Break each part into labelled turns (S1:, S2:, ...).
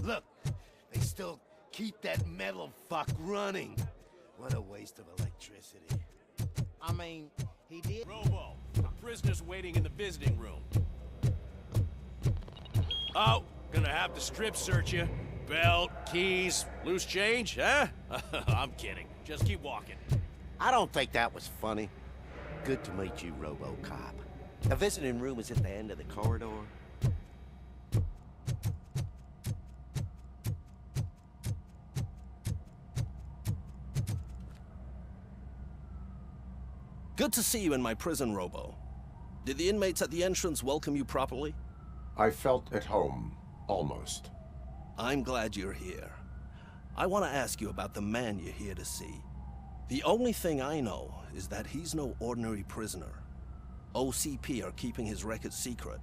S1: Look, they still keep that metal fuck running. What a waste of electricity.
S2: I mean, he did...
S3: Robo, the prisoner's waiting in the visiting room. Oh, gonna have to strip search you. Belt, keys, loose change, huh? I'm kidding. Just keep walking.
S1: I don't think that was funny. Good to meet you, RoboCop. The visiting room is at the end of the corridor.
S4: Good to see you in my prison, Robo. Did the inmates at the entrance welcome you properly?
S5: I felt at home, almost.
S4: I'm glad you're here. I want to ask you about the man you're here to see. The only thing I know is that he's no ordinary prisoner. OCP are keeping his record secret.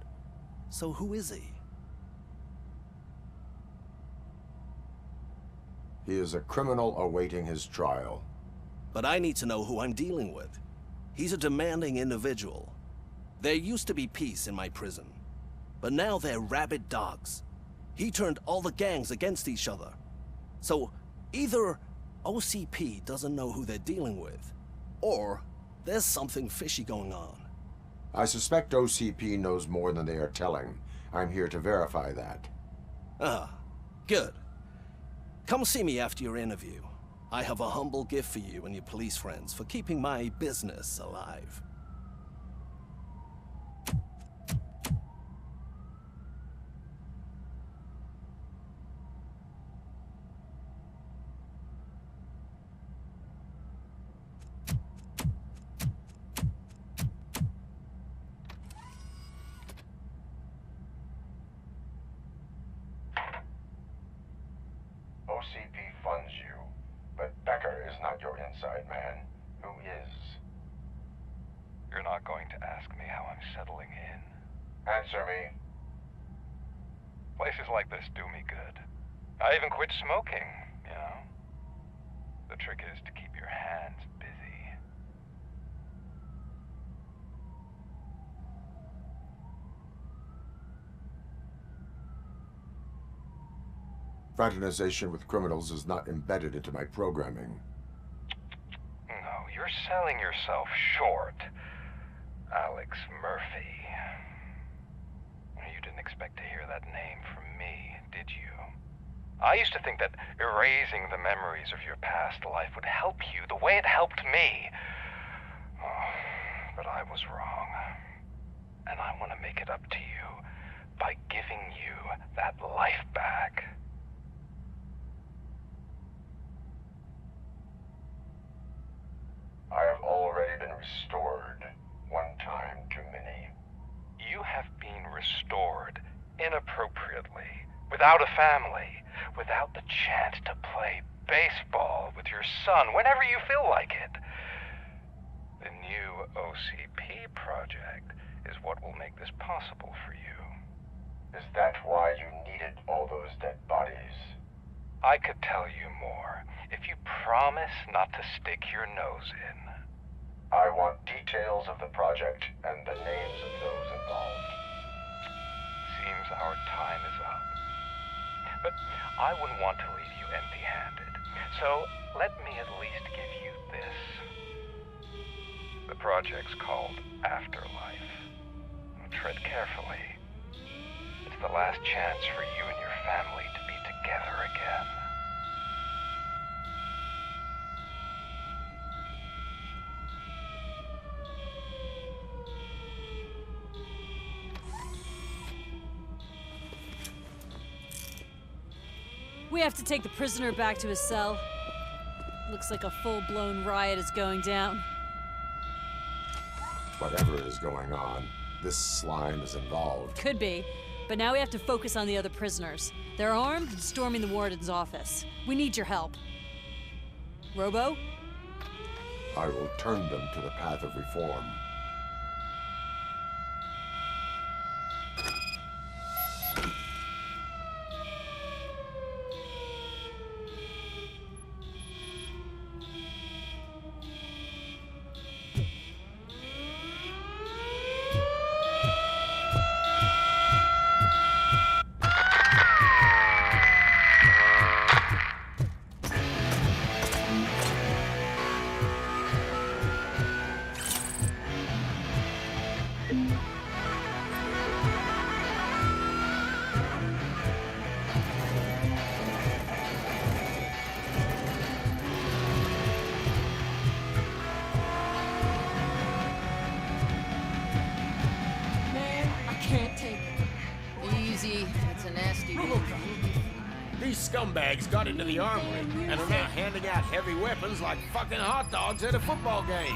S4: So who is he?
S5: He is a criminal awaiting his trial.
S4: But I need to know who I'm dealing with. He's a demanding individual. There used to be peace in my prison, but now they're rabid dogs. He turned all the gangs against each other. So either OCP doesn't know who they're dealing with, or there's something fishy going on.
S5: I suspect OCP knows more than they are telling. I'm here to verify that.
S4: Ah, good. Come see me after your interview. I have a humble gift for you and your police friends for keeping my business alive.
S5: OCP funds you, but Becker is not your inside man. Who is?
S6: You're not going to ask me how I'm settling in.
S5: Answer me.
S6: Places like this do me good. I even quit smoking, you know. The trick is to keep your hands busy.
S5: Fraternization with criminals is not embedded into my programming.
S6: No, you're selling yourself short, Alex Murphy. You didn't expect to hear that name from me, did you? I used to think that erasing the memories of your past life would help you the way it helped me. Oh, but I was wrong. And I want to make it up to you by giving you that life back. I have already been restored. One time too many. You have been restored inappropriately, without a family, without the chance to play baseball with your son whenever you feel like it. The new OCP project is what will make this possible for you.
S5: Is that why you needed all those dead bodies?
S6: I could tell you more if you promise not to stick your nose in.
S5: I want details of the project and the names of those involved.
S6: Seems our time is up. But I wouldn't want to leave you empty-handed. So let me at least give you this. The project's called Afterlife. Tread carefully. It's the last chance for you and your family to be together again.
S7: We have to take the prisoner back to his cell. Looks like a full-blown riot is going down.
S5: Whatever is going on, this slime is involved.
S7: Could be, but now we have to focus on the other prisoners. They're armed and storming the warden's office. We need your help. Robo?
S5: I will turn them to the path of reform.
S8: Man, I can't take it.
S9: Easy. It's a nasty dude.
S3: These scumbags got into the armory and are now handing out heavy weapons like fucking hot dogs at a football game.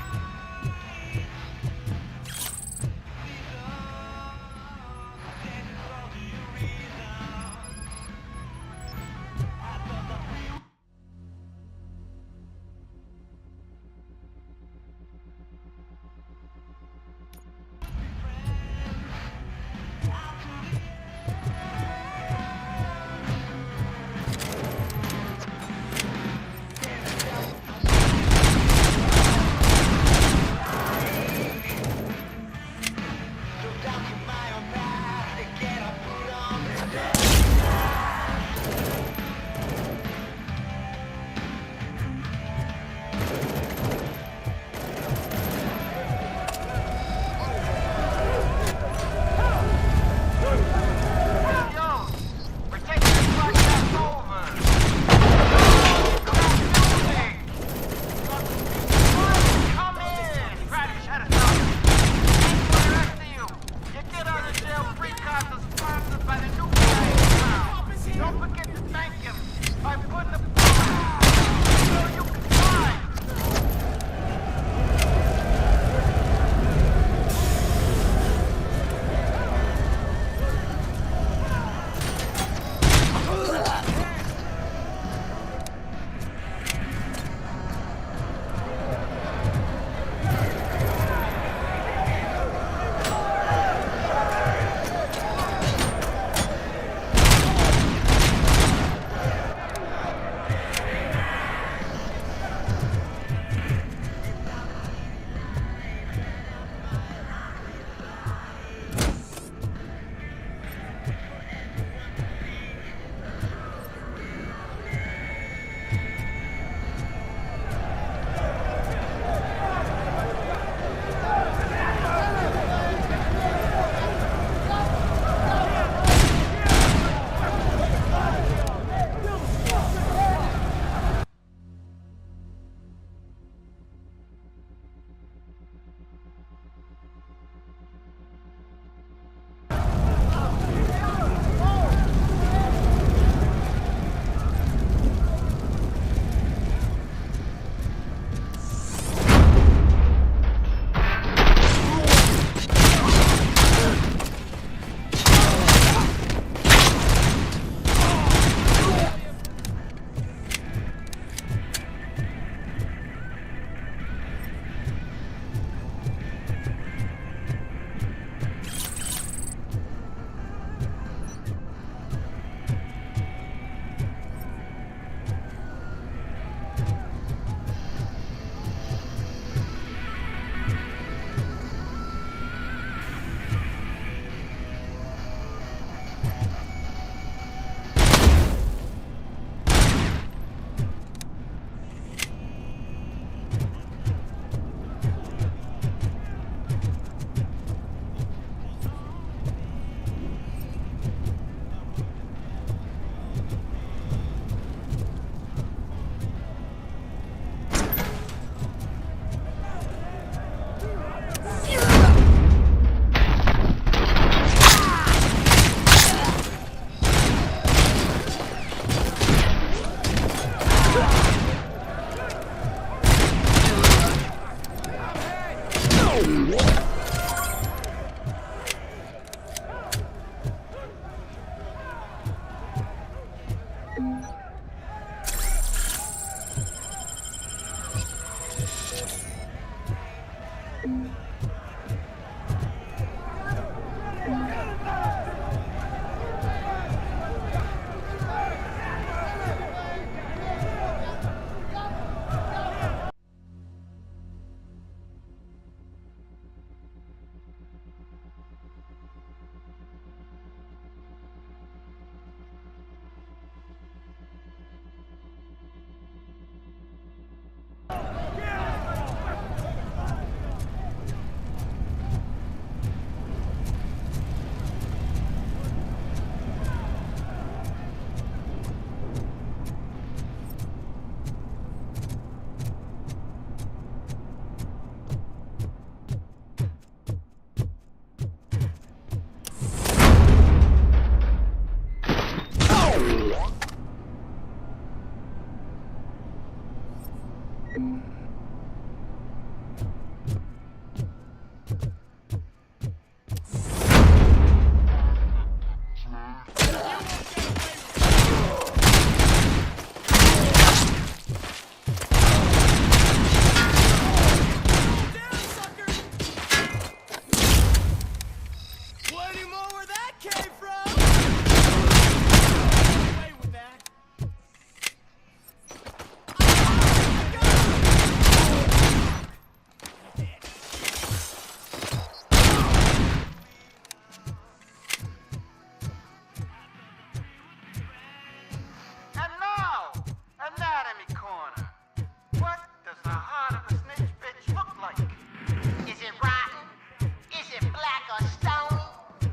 S10: or stone,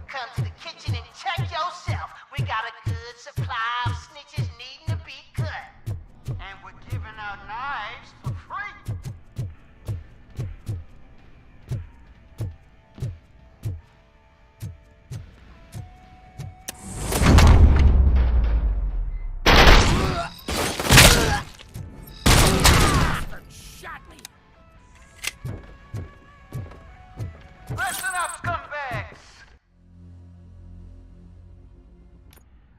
S10: come to the kitchen and check yourself. We got a good supply of snitches needing to be cut. And we're giving out knives for free. Listen up, scumbags!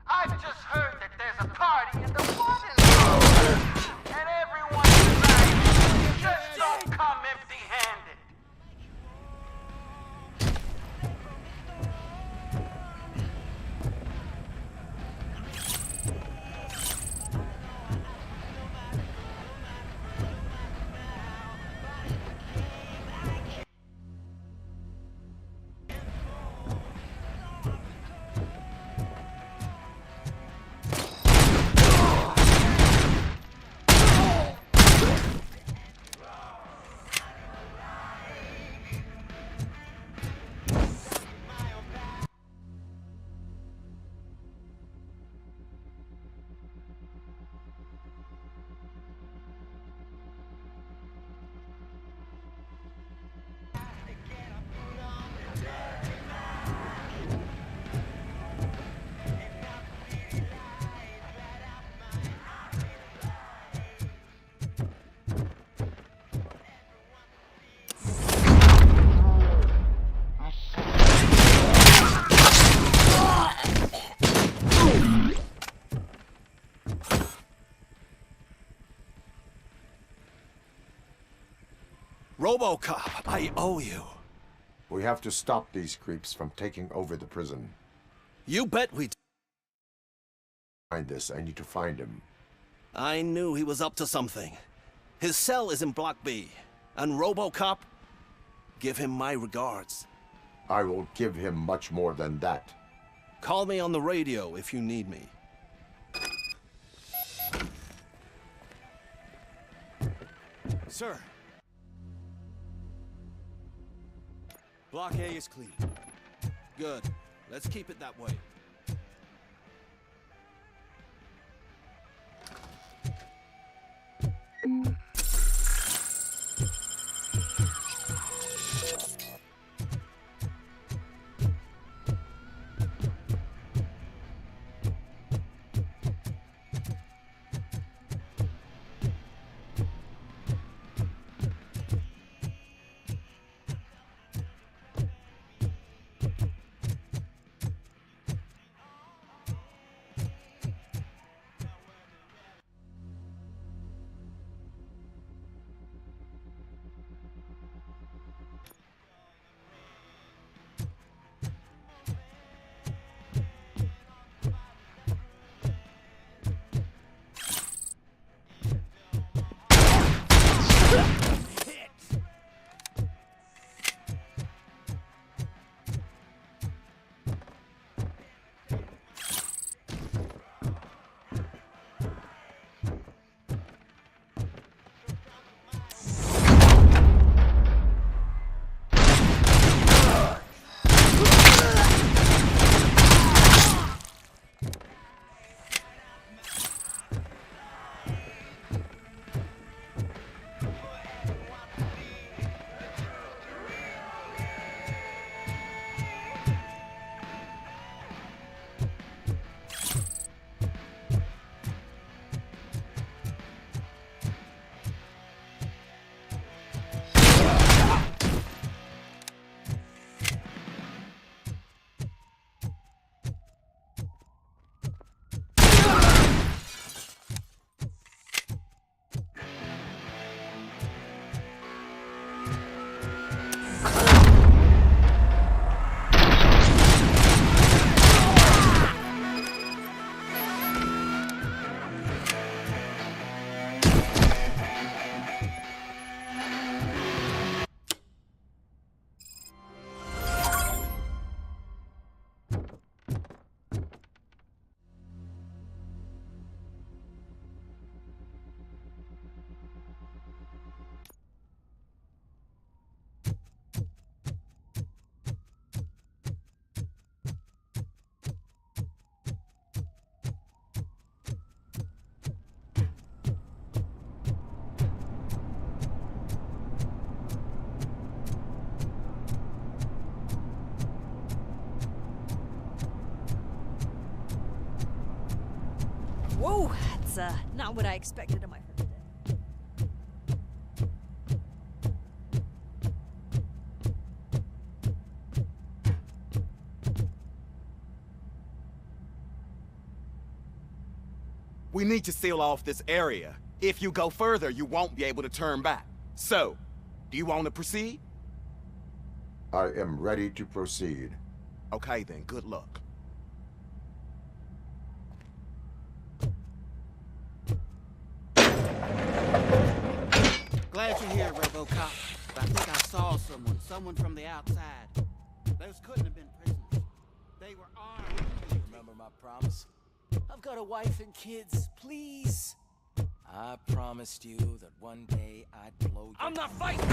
S10: I've just heard that there's a party in the Warden Room, and everyone tonight just don't come empty-handed.
S4: RoboCop, I owe you.
S5: We have to stop these creeps from taking over the prison.
S4: You bet we
S5: Find this. I need to find him.
S4: I knew he was up to something. His cell is in Block B. And RoboCop, give him my regards.
S5: I will give him much more than that.
S4: Call me on the radio if you need me.
S11: Sir. Block A is clean.
S4: Good. Let's keep it that way.
S7: Whoa, that's not what I expected of my first day.
S11: We need to seal off this area. If you go further, you won't be able to turn back. So, do you want to proceed?
S5: I am ready to proceed.
S11: Okay then, good luck.
S2: Glad you're here, RoboCop. But I think I saw someone from the outside. Those couldn't have been prisoners. They were armed.
S12: Remember my promise? I've got a wife and kids, please. I promised you that one day I'd blow you. I'm not fighting!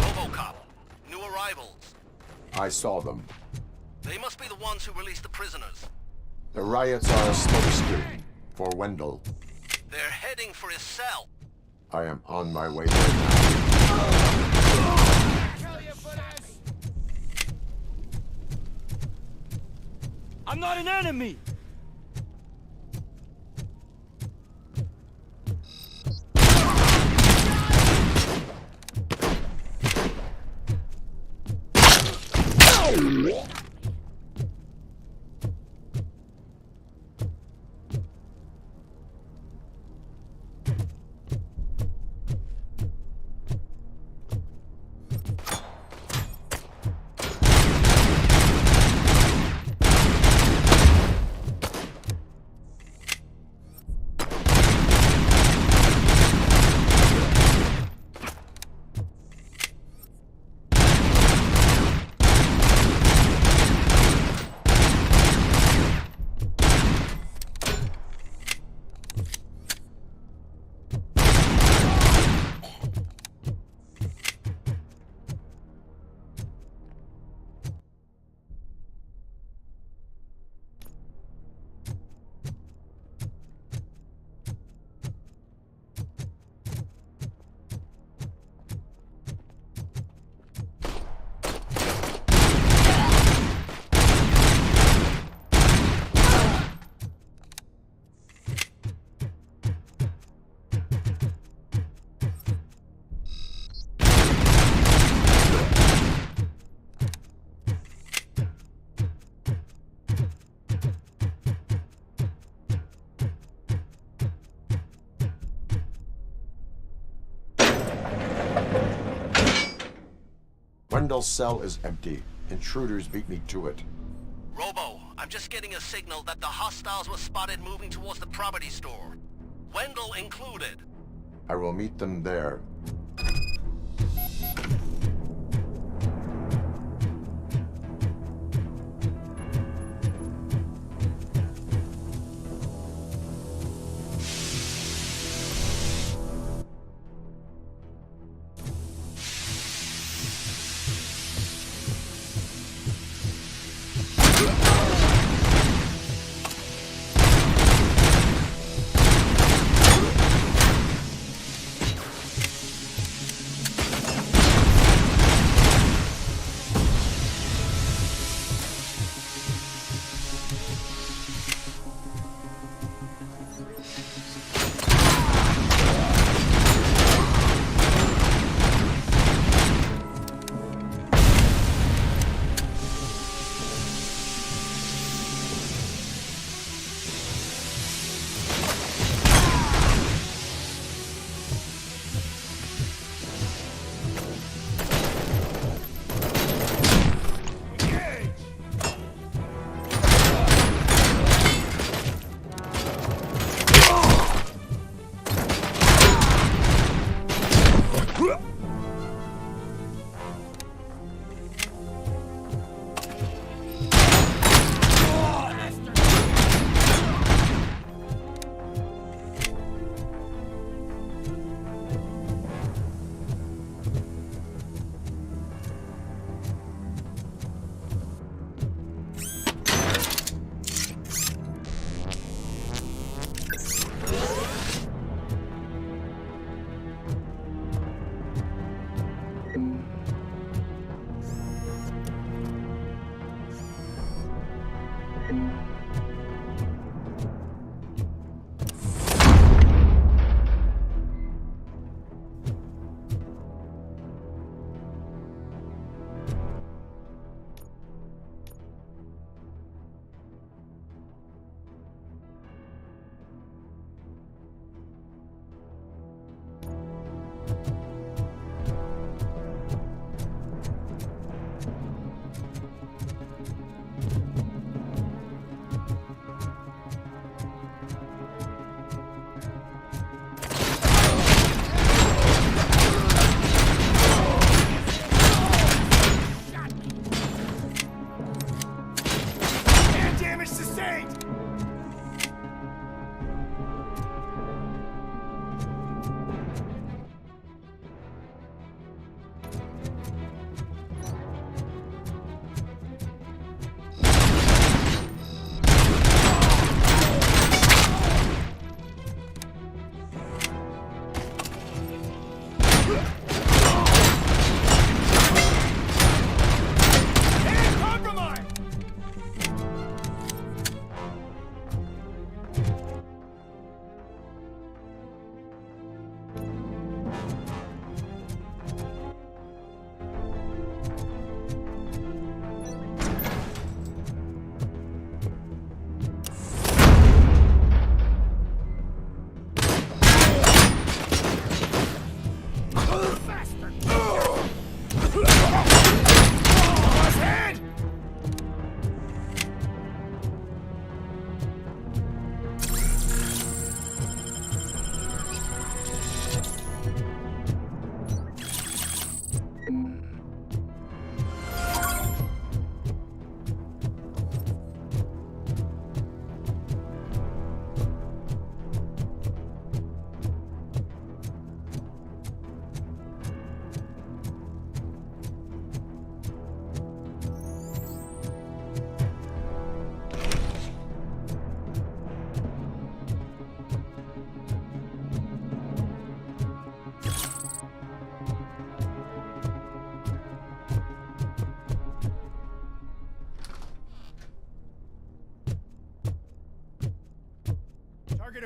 S4: RoboCop, new arrivals.
S5: I saw them.
S4: They must be the ones who released the prisoners.
S5: The riots are a smokescreen for Wendell.
S4: They're heading for his cell.
S5: I am on my way there now.
S12: I'm not an enemy!
S5: Wendell's cell is empty. Intruders beat me to it.
S4: Robo, I'm just getting a signal that the hostiles were spotted moving towards the property store. Wendell included.
S5: I will meet them there.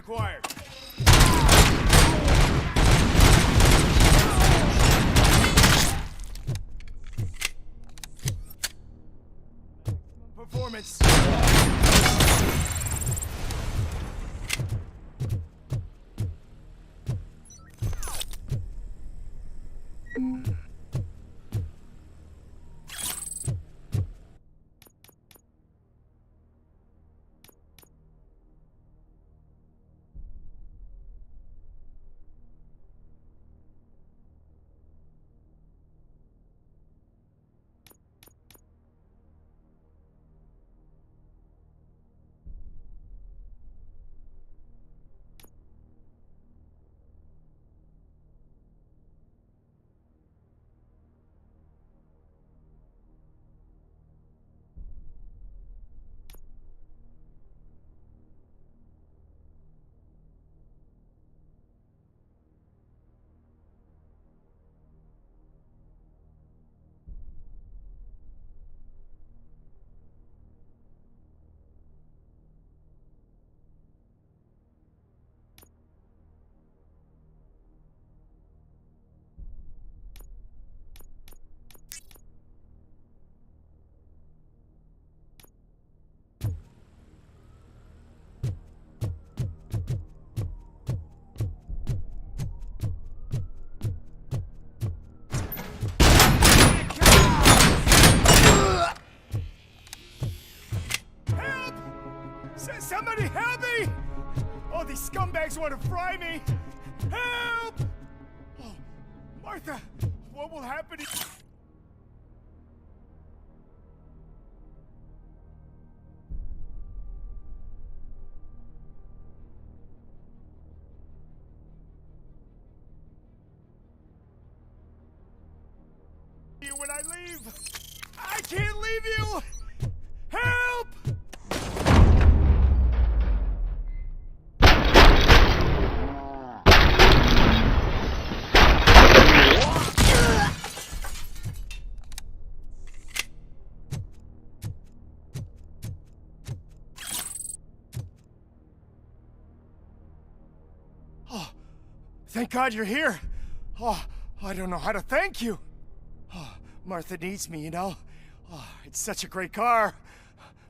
S3: acquired. Performance. Somebody help me! Oh, these scumbags want to fry me! Help! Oh, Martha, what will happen if... when I leave? I can't leave you! Help! Oh, thank God you're here. Oh, I don't know how to thank you. Oh, Martha needs me, you know. Oh, it's such a great car.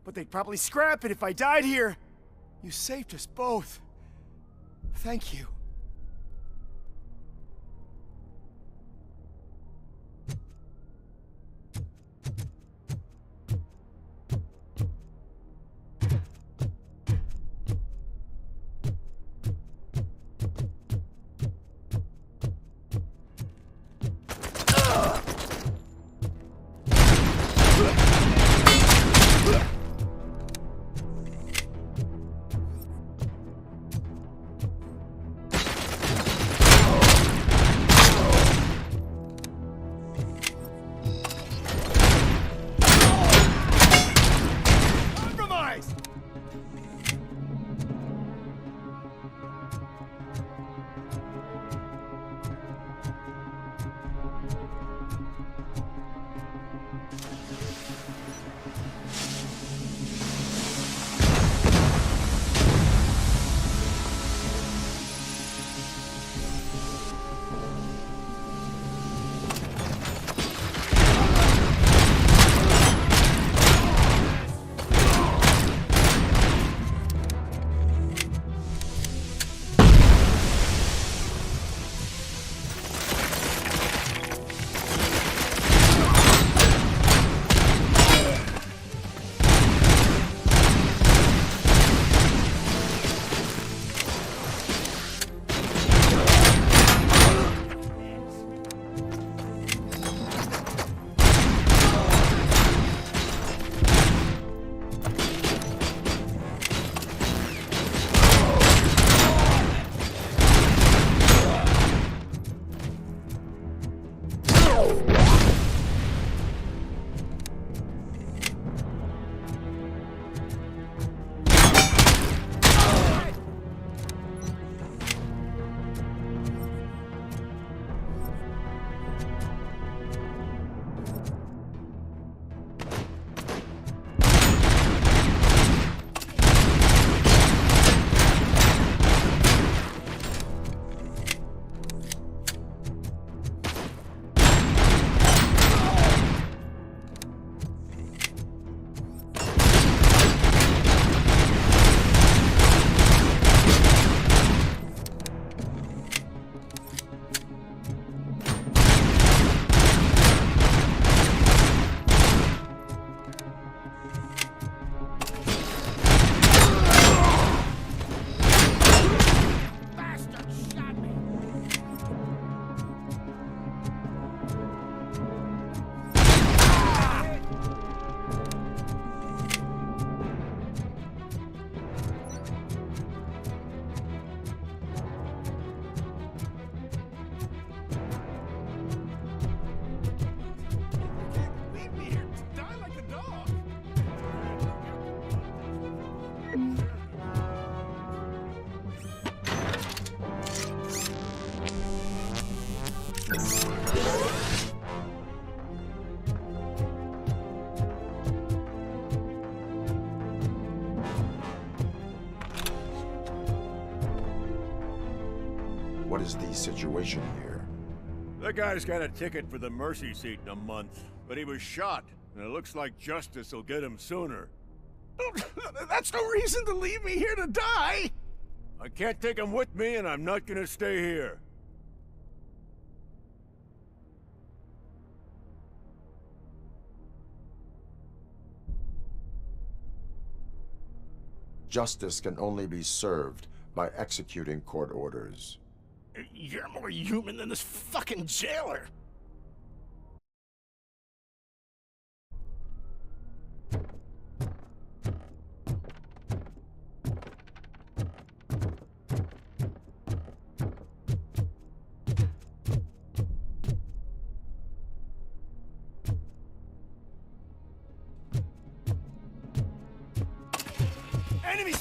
S3: But they'd probably scrap it if I died here. You saved us both. Thank you.
S5: What is the situation here?
S13: The guy's got a ticket for the mercy seat in a month, but he was shot, and it looks like justice will get him sooner.
S3: That's no reason to leave me here to die!
S13: I can't take him with me, and I'm not gonna stay here.
S5: Justice can only be served by executing court orders.
S3: You're more human than this fucking jailer! Enemies!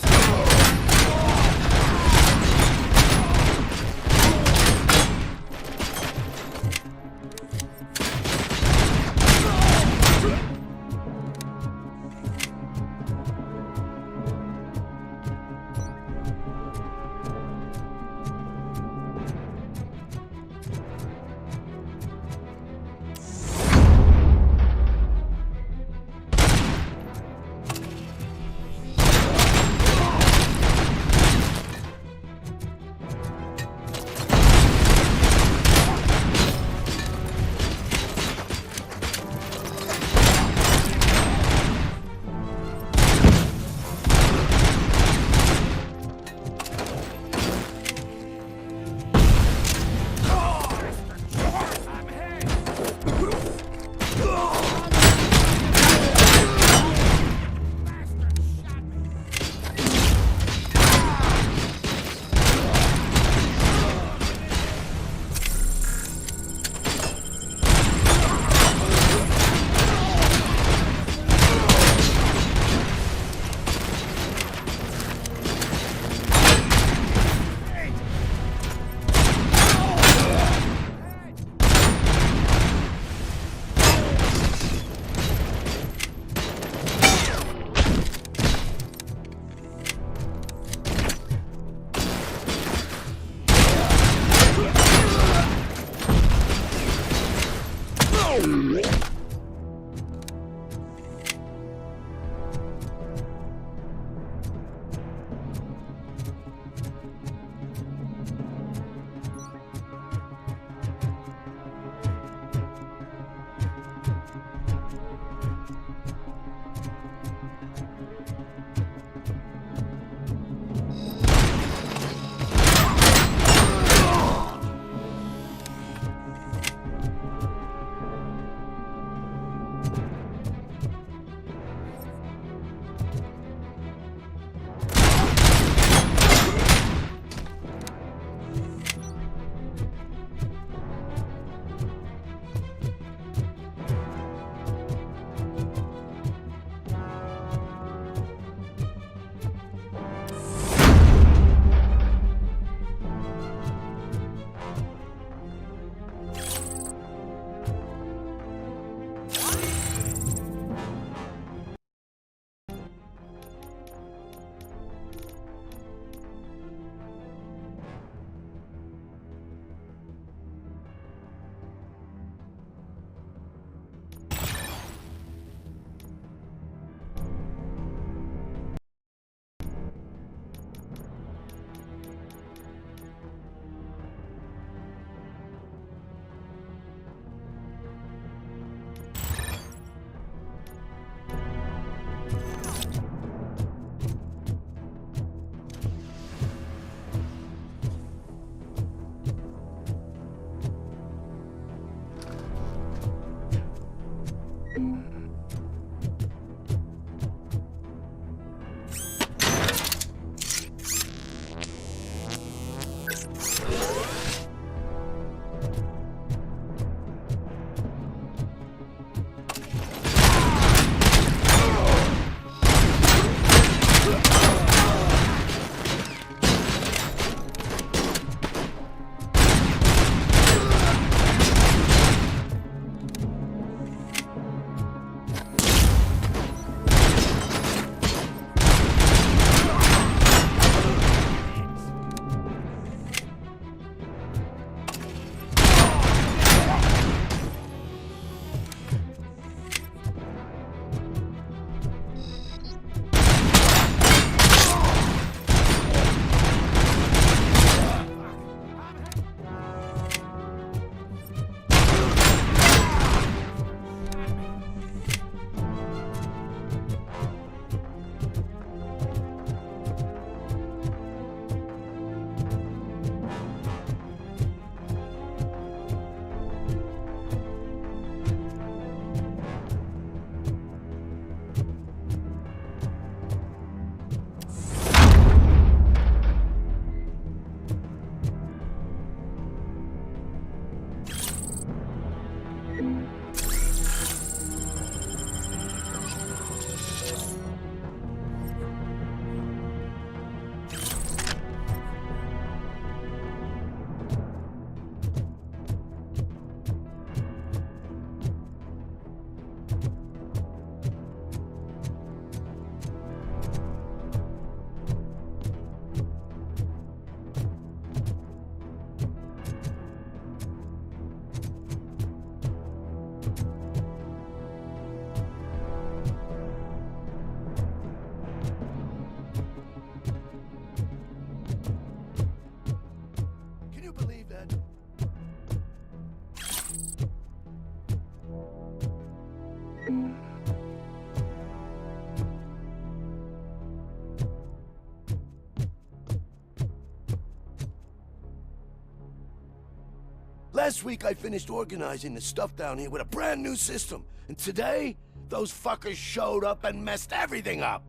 S1: Last week I finished organizing the stuff down here with a brand new system. And today, those fuckers showed up and messed everything up.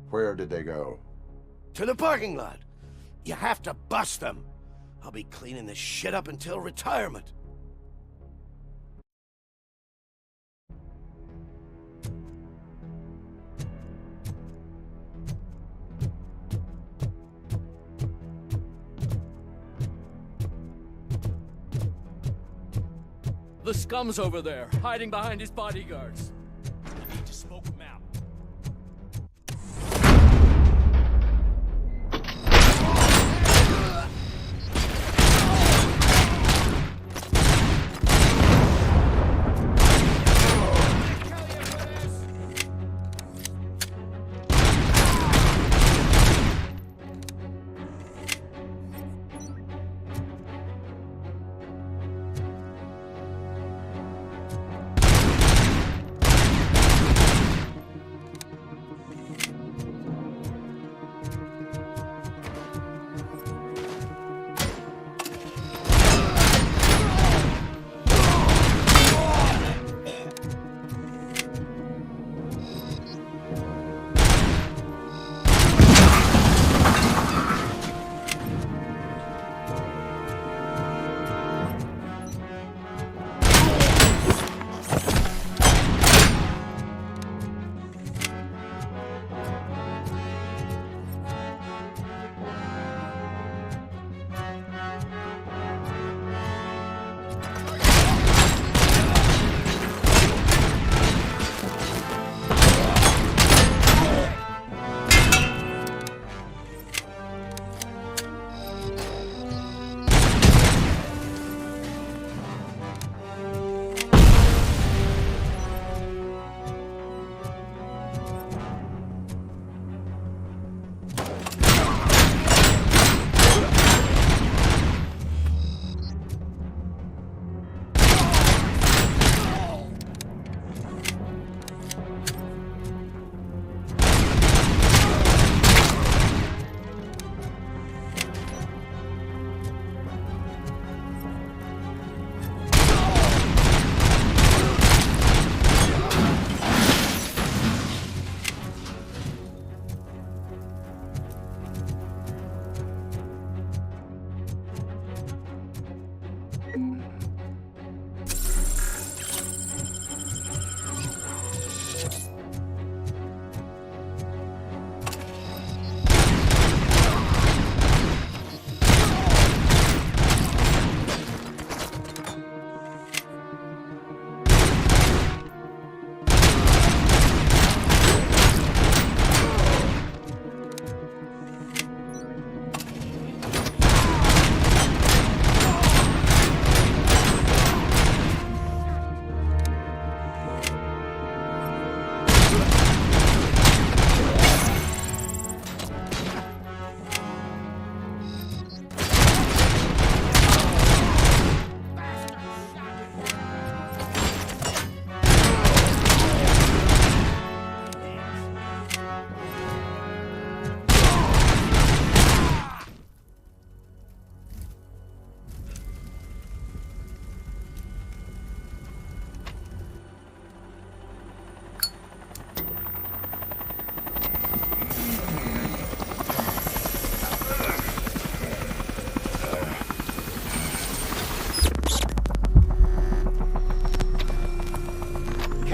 S5: Where did they go?
S1: To the parking lot. You have to bust them. I'll be cleaning this shit up until retirement.
S14: The scum's over there, hiding behind his bodyguards.
S3: I need to smoke him out.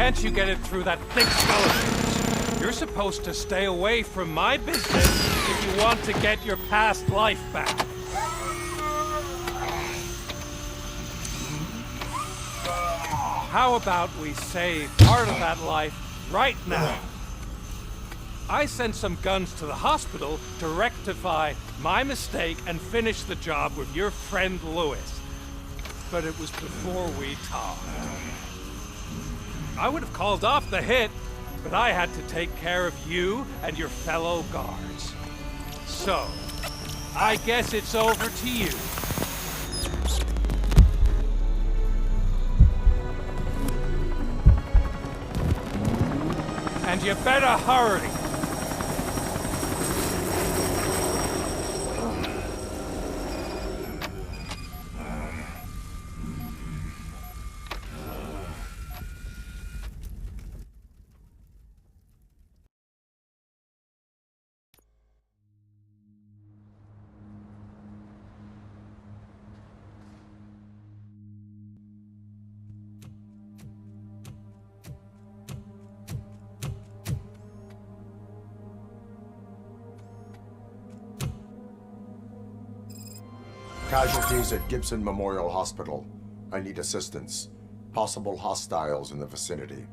S15: Can't you get it through that thick skeleton? You're supposed to stay away from my business if you want to get your past life back. How about we save part of that life right now? I sent some guns to the hospital to rectify my mistake and finish the job with your friend Lewis. But it was before we talked. I would have called off the hit, but I had to take care of you and your fellow guards. So, I guess it's over to you. And you better hurry.
S5: Casualties at Gibson Memorial Hospital. I need assistance. Possible hostiles in the vicinity.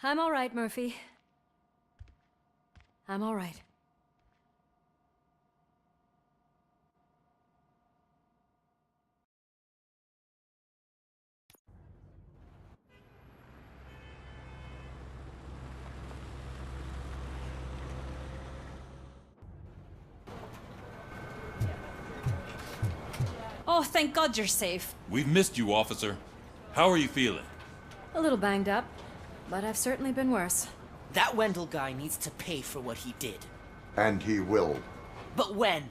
S7: I'm all right, Murphy. I'm all right. Oh, thank God you're safe.
S16: We've missed you, officer. How are you feeling?
S7: A little banged up, but I've certainly been worse.
S17: That Wendell guy needs to pay for what he did.
S5: And he will.
S17: But when?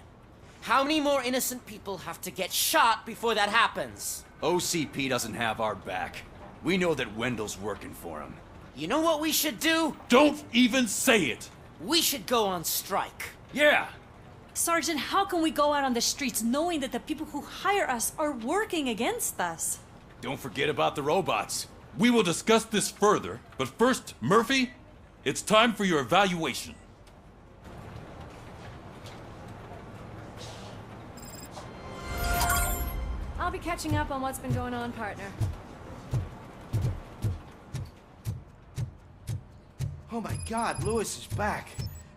S17: How many more innocent people have to get shot before that happens?
S18: OCP doesn't have our back. We know that Wendell's working for him.
S17: You know what we should do?
S16: Don't even say it!
S17: We should go on strike.
S16: Yeah!
S7: Sergeant, how can we go out on the streets knowing that the people who hire us are working against us?
S18: Don't forget about the robots.
S16: We will discuss this further, but first, Murphy, it's time for your evaluation.
S7: I'll be catching up on what's been going on, partner.
S1: Oh my God, Lewis is back.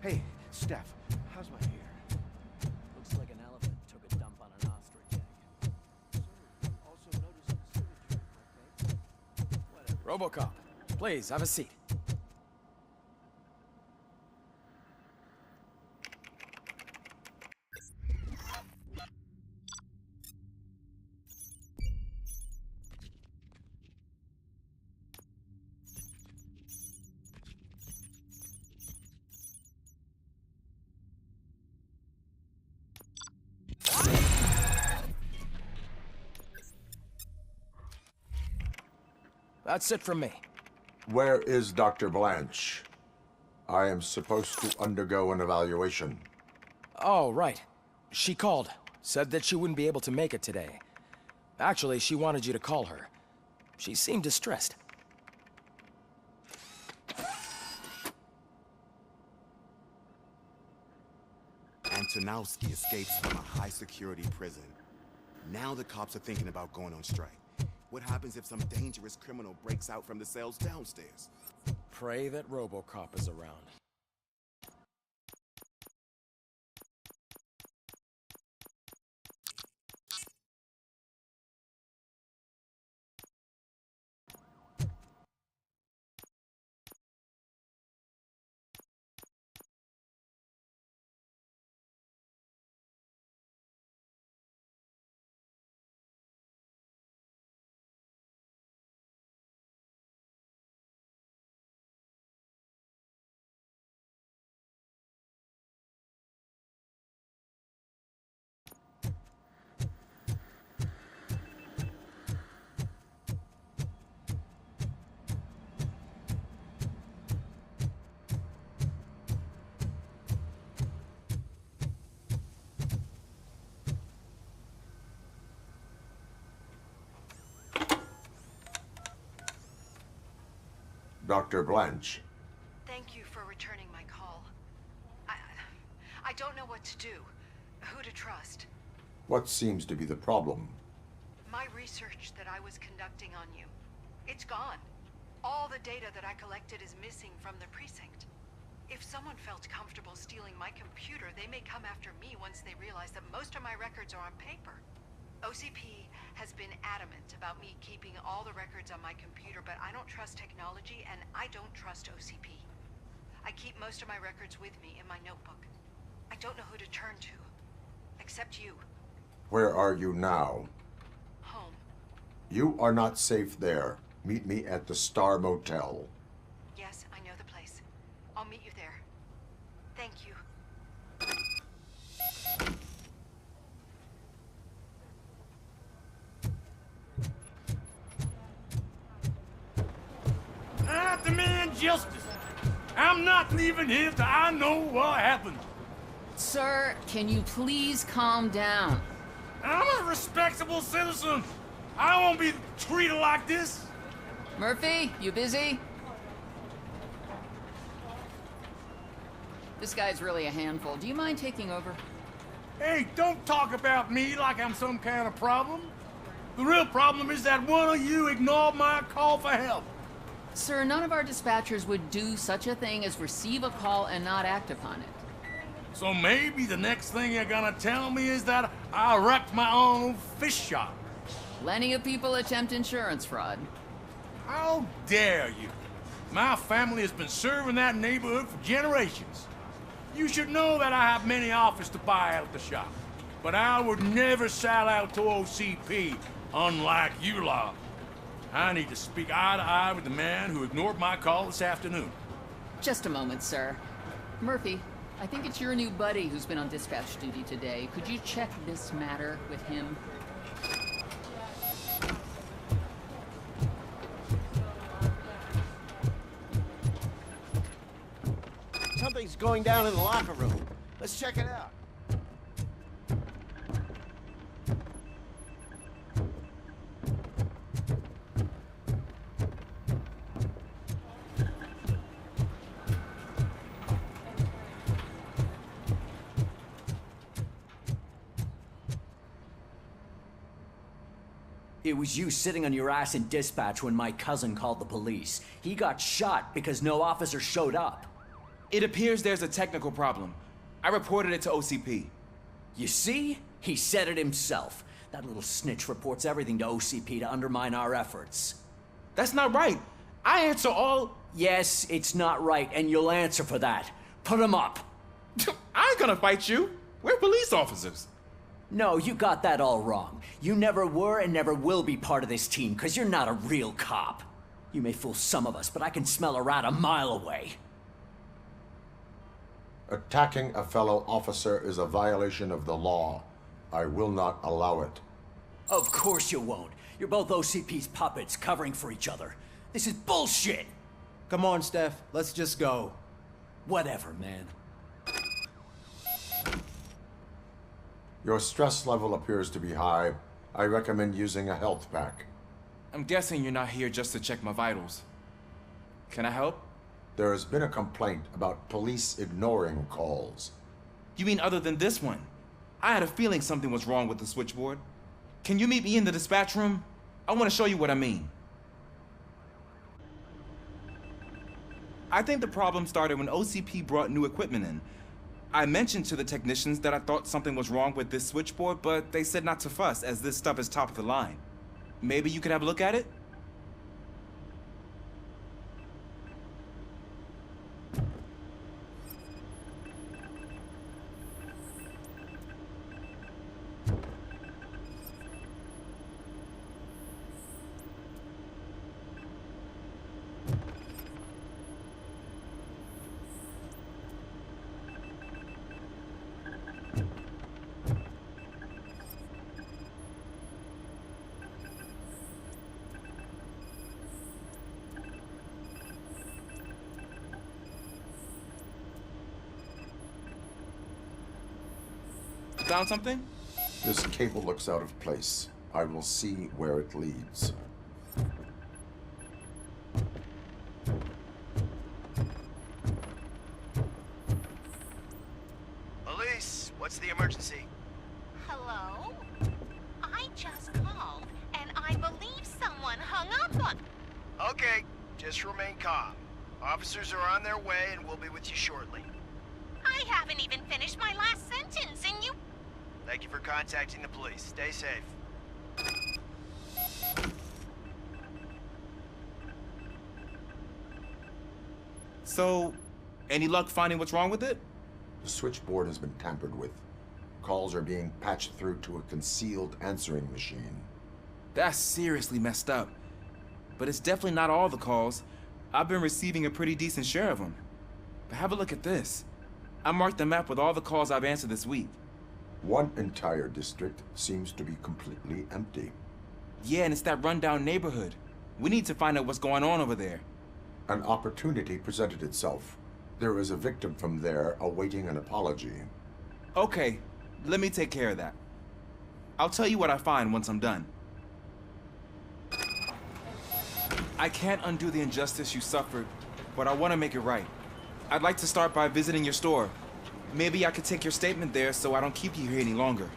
S1: Hey, Steph, how's my hair?
S12: Looks like an elephant took a dump on an ostrich egg.
S1: Also noticing the signature,
S12: RoboCop, please, have a seat. That's it from me.
S5: Where is Dr. Blanche? I am supposed to undergo an evaluation.
S12: Oh, right. She called. Said that she wouldn't be able to make it today. Actually, she wanted you to call her. She seemed distressed.
S11: Antonowski escapes from a high-security prison. Now the cops are thinking about going on strike. What happens if some dangerous criminal breaks out from the cells downstairs?
S12: Pray that RoboCop is around.
S5: Dr. Blanche.
S19: Thank you for returning my call. I don't know what to do, who to trust.
S5: What seems to be the problem?
S19: My research that I was conducting on you, it's gone. All the data that I collected is missing from the precinct. If someone felt comfortable stealing my computer, they may come after me once they realize that most of my records are on paper. OCP has been adamant about me keeping all the records on my computer, but I don't trust technology and I don't trust OCP. I keep most of my records with me in my notebook. I don't know who to turn to, except you.
S5: Where are you now?
S19: Home.
S5: You are not safe there. Meet me at the Star Motel.
S19: Yes, I know the place. I'll meet you there. Thank you.
S3: I demand justice. I'm not leaving here till I know what happened.
S9: Sir, can you please calm down?
S3: I'm a respectable citizen. I won't be treated like this.
S9: Murphy, you busy? This guy's really a handful. Do you mind taking over?
S3: Hey, don't talk about me like I'm some kind of problem. The real problem is that one of you ignored my call for help.
S9: Sir, none of our dispatchers would do such a thing as receive a call and not act upon it.
S20: So maybe the next thing you're gonna tell me is that I wrecked my own fish shop.
S9: Plenty of people attempt insurance fraud.
S20: How dare you? My family has been serving that neighborhood for generations. You should know that I have many offers to buy out the shop. But I would never sell out to OCP, unlike you lot. I need to speak eye to eye with the man who ignored my call this afternoon.
S9: Just a moment, sir. Murphy, I think it's your new buddy who's been on dispatch duty today. Could you check this matter with him?
S1: Something's going down in the locker room. Let's check it out.
S18: It was you sitting on your ass in dispatch when my cousin called the police. He got shot because no officer showed up.
S21: It appears there's a technical problem. I reported it to OCP.
S18: You see? He said it himself. That little snitch reports everything to OCP to undermine our efforts.
S21: That's not right. I answer all...
S18: Yes, it's not right, and you'll answer for that. Put him up.
S21: I ain't gonna fight you. We're police officers.
S18: No, you got that all wrong. You never were and never will be part of this team, because you're not a real cop. You may fool some of us, but I can smell a rat a mile away.
S5: Attacking a fellow officer is a violation of the law. I will not allow it.
S18: Of course you won't. You're both OCP's puppets covering for each other. This is bullshit!
S12: Come on, Steph. Let's just go.
S18: Whatever, man.
S5: Your stress level appears to be high. I recommend using a health pack.
S21: I'm guessing you're not here just to check my vitals. Can I help?
S5: There has been a complaint about police ignoring calls.
S21: You mean other than this one? I had a feeling something was wrong with the switchboard. Can you meet me in the dispatch room? I want to show you what I mean. I think the problem started when OCP brought new equipment in. I mentioned to the technicians that I thought something was wrong with this switchboard, but they said not to fuss, as this stuff is top of the line. Maybe you could have a look at it? Found something?
S5: This cable looks out of place. I will see where it leads.
S3: Police, what's the emergency?
S10: Hello? I just called, and I believe someone hung up on...
S3: Okay, just remain calm. Officers are on their way and we'll be with you shortly.
S10: I haven't even finished my last sentence, and you...
S3: Thank you for contacting the police. Stay safe.
S21: So, any luck finding what's wrong with it?
S5: The switchboard has been tampered with. Calls are being patched through to a concealed answering machine.
S21: That's seriously messed up. But it's definitely not all the calls. I've been receiving a pretty decent share of them. But have a look at this. I marked the map with all the calls I've answered this week.
S5: One entire district seems to be completely empty.
S21: Yeah, and it's that rundown neighborhood. We need to find out what's going on over there.
S5: An opportunity presented itself. There is a victim from there awaiting an apology.
S21: Okay, let me take care of that. I'll tell you what I find once I'm done. I can't undo the injustice you suffered, but I want to make it right. I'd like to start by visiting your store. Maybe I could take your statement there so I don't keep you here any longer.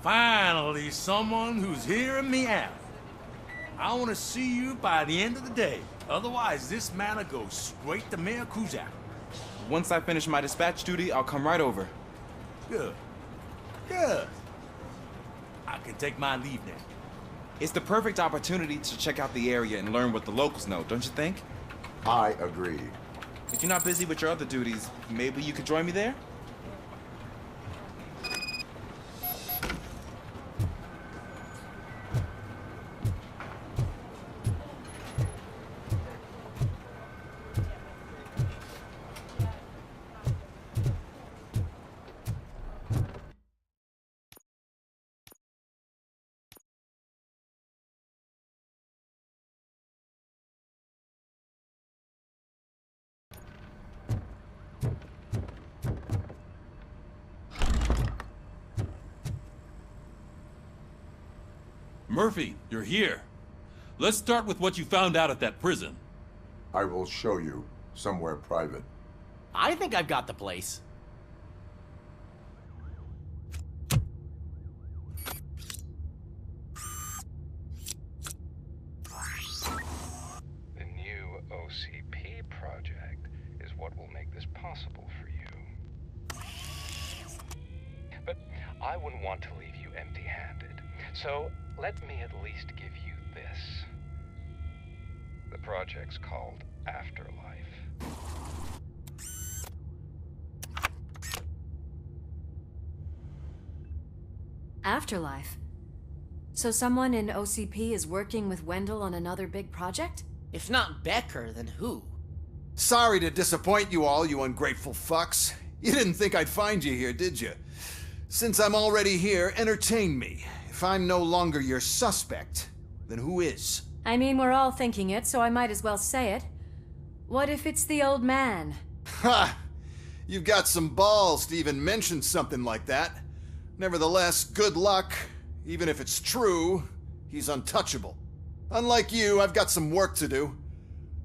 S20: Finally, someone who's hearing me out. I want to see you by the end of the day. Otherwise, this matter goes straight to Mayor Kuzak.
S21: Once I finish my dispatch duty, I'll come right over.
S20: Good. Good. I can take my leave now.
S21: It's the perfect opportunity to check out the area and learn what the locals know, don't you think?
S5: I agree.
S21: If you're not busy with your other duties, maybe you could join me there?
S16: Murphy, you're here. Let's start with what you found out at that prison.
S5: I will show you somewhere private.
S17: I think I've got the place.
S6: The new OCP project is what will make this possible for you. But I wouldn't want to leave you empty-handed. So let me at least give you this. The project's called Afterlife.
S7: Afterlife? So someone in OCP is working with Wendell on another big project?
S17: If not Becker, then who?
S22: Sorry to disappoint you all, you ungrateful fucks. You didn't think I'd find you here, did you? Since I'm already here, entertain me. If I'm no longer your suspect, then who is?
S7: I mean, we're all thinking it, so I might as well say it. What if it's the old man?
S22: Ha! You've got some balls to even mention something like that. Nevertheless, good luck. Even if it's true, he's untouchable. Unlike you, I've got some work to do.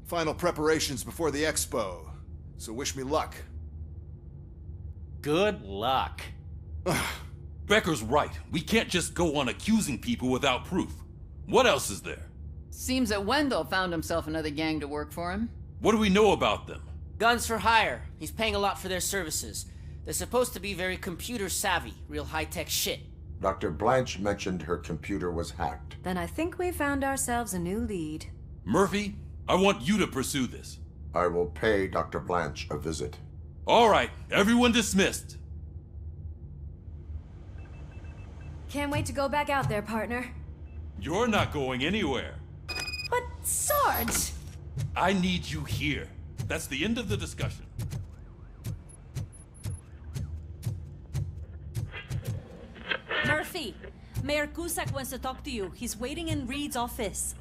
S22: Final preparations before the expo. So wish me luck.
S17: Good luck.
S16: Becker's right. We can't just go on accusing people without proof. What else is there?
S9: Seems that Wendell found himself another gang to work for him.
S16: What do we know about them?
S17: Guns for hire. He's paying a lot for their services. They're supposed to be very computer savvy, real high-tech shit.
S5: Dr. Blanche mentioned her computer was hacked.
S7: Then I think we found ourselves a new lead.
S16: Murphy, I want you to pursue this.
S5: I will pay Dr. Blanche a visit.
S16: All right, everyone dismissed.
S7: Can't wait to go back out there, partner.
S16: You're not going anywhere.
S7: But, Sarge!
S16: I need you here. That's the end of the discussion.
S7: Murphy, Mayor Cusack wants to talk to you. He's waiting in Reed's office.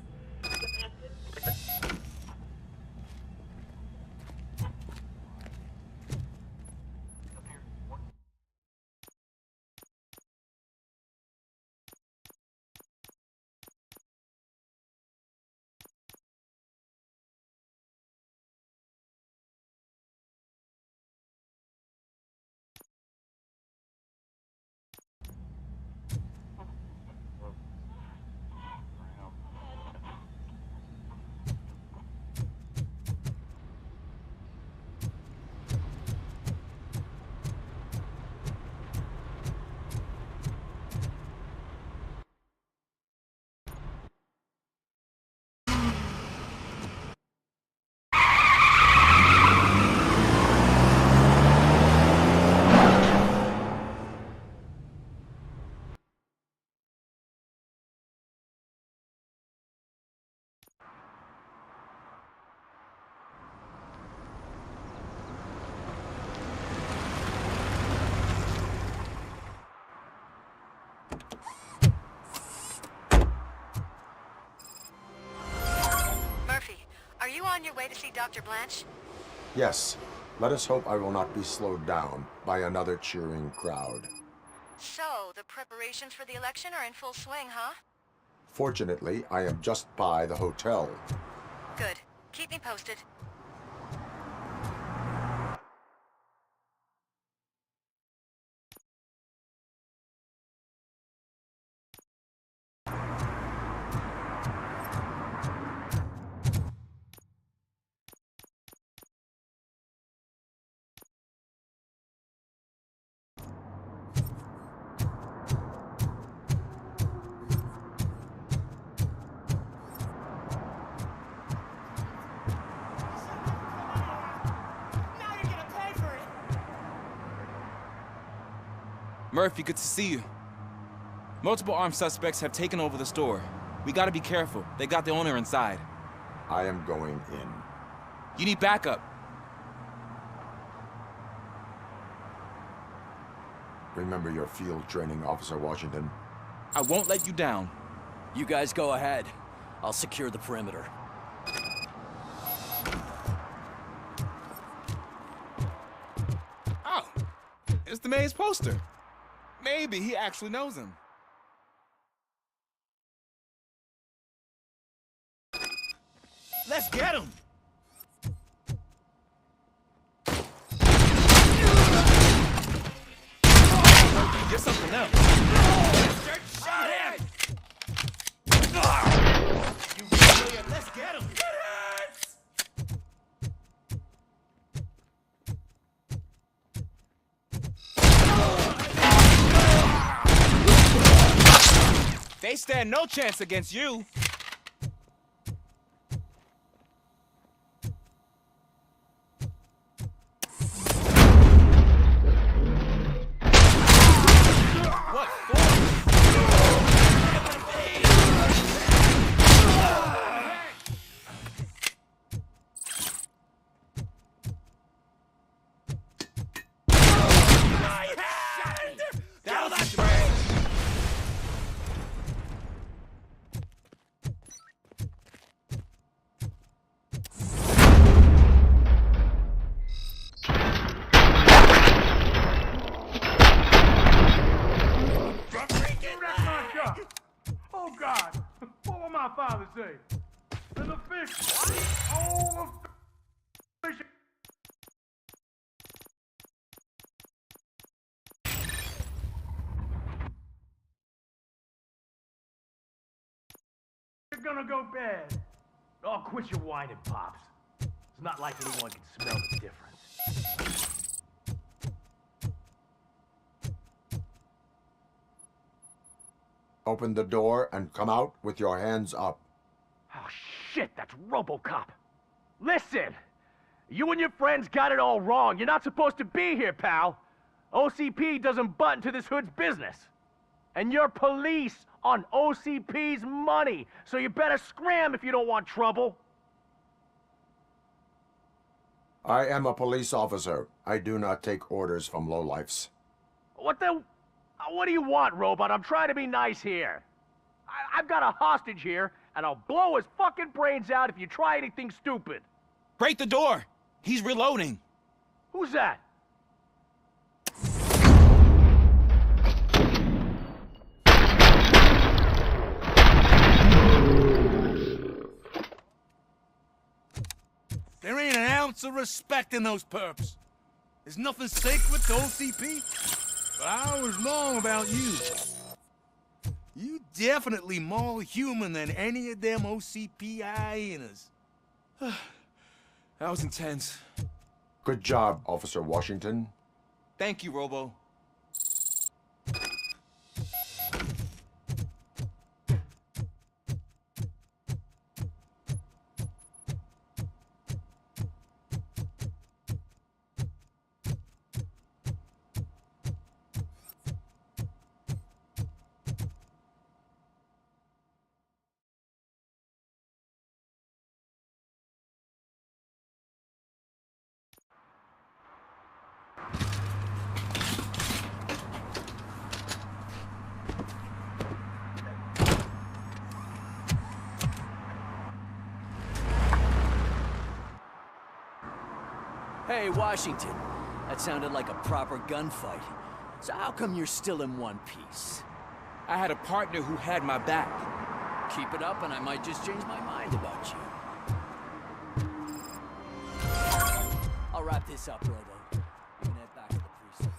S19: Are you on your way to see Dr. Blanche?
S5: Yes. Let us hope I will not be slowed down by another cheering crowd.
S19: So, the preparations for the election are in full swing, huh?
S5: Fortunately, I am just by the hotel.
S19: Good. Keep me posted.
S21: Murphy, good to see you. Multiple armed suspects have taken over the store. We gotta be careful. They got the owner inside.
S5: I am going in.
S21: You need backup.
S5: Remember your field training, Officer Washington.
S21: I won't let you down.
S18: You guys go ahead. I'll secure the perimeter.
S21: Oh, it's the mayor's poster. Maybe he actually knows him.
S20: Let's get him!
S21: You're something else.
S20: Shot him! You brilliant! Let's get him!
S21: They stand no chance against you.
S20: What for?
S3: Oh God! What will my father say? There's a fish! Oh, a fish! It's gonna go bad. Oh, quit your whining, Pops. It's not like anyone can smell the difference.
S5: Open the door and come out with your hands up.
S3: Oh, shit, that's RoboCop. Listen, you and your friends got it all wrong. You're not supposed to be here, pal. OCP doesn't butt into this hood's business. And you're police on OCP's money, so you better scram if you don't want trouble.
S5: I am a police officer. I do not take orders from lowlifes.
S3: What do you want, Robot? I'm trying to be nice here. I've got a hostage here, and I'll blow his fucking brains out if you try anything stupid.
S21: Break the door! He's reloading.
S3: Who's that?
S20: There ain't an ounce of respect in those perps. There's nothing sacred to OCP. But I was wrong about you. You definitely more human than any of them OCP hyenas.
S21: That was intense.
S5: Good job, Officer Washington.
S21: Thank you, Robo.
S18: Hey, Washington. That sounded like a proper gunfight. So how come you're still in one piece?
S21: I had a partner who had my back.
S18: Keep it up and I might just change my mind about you. I'll wrap this up, Robo. You can head back to the precinct.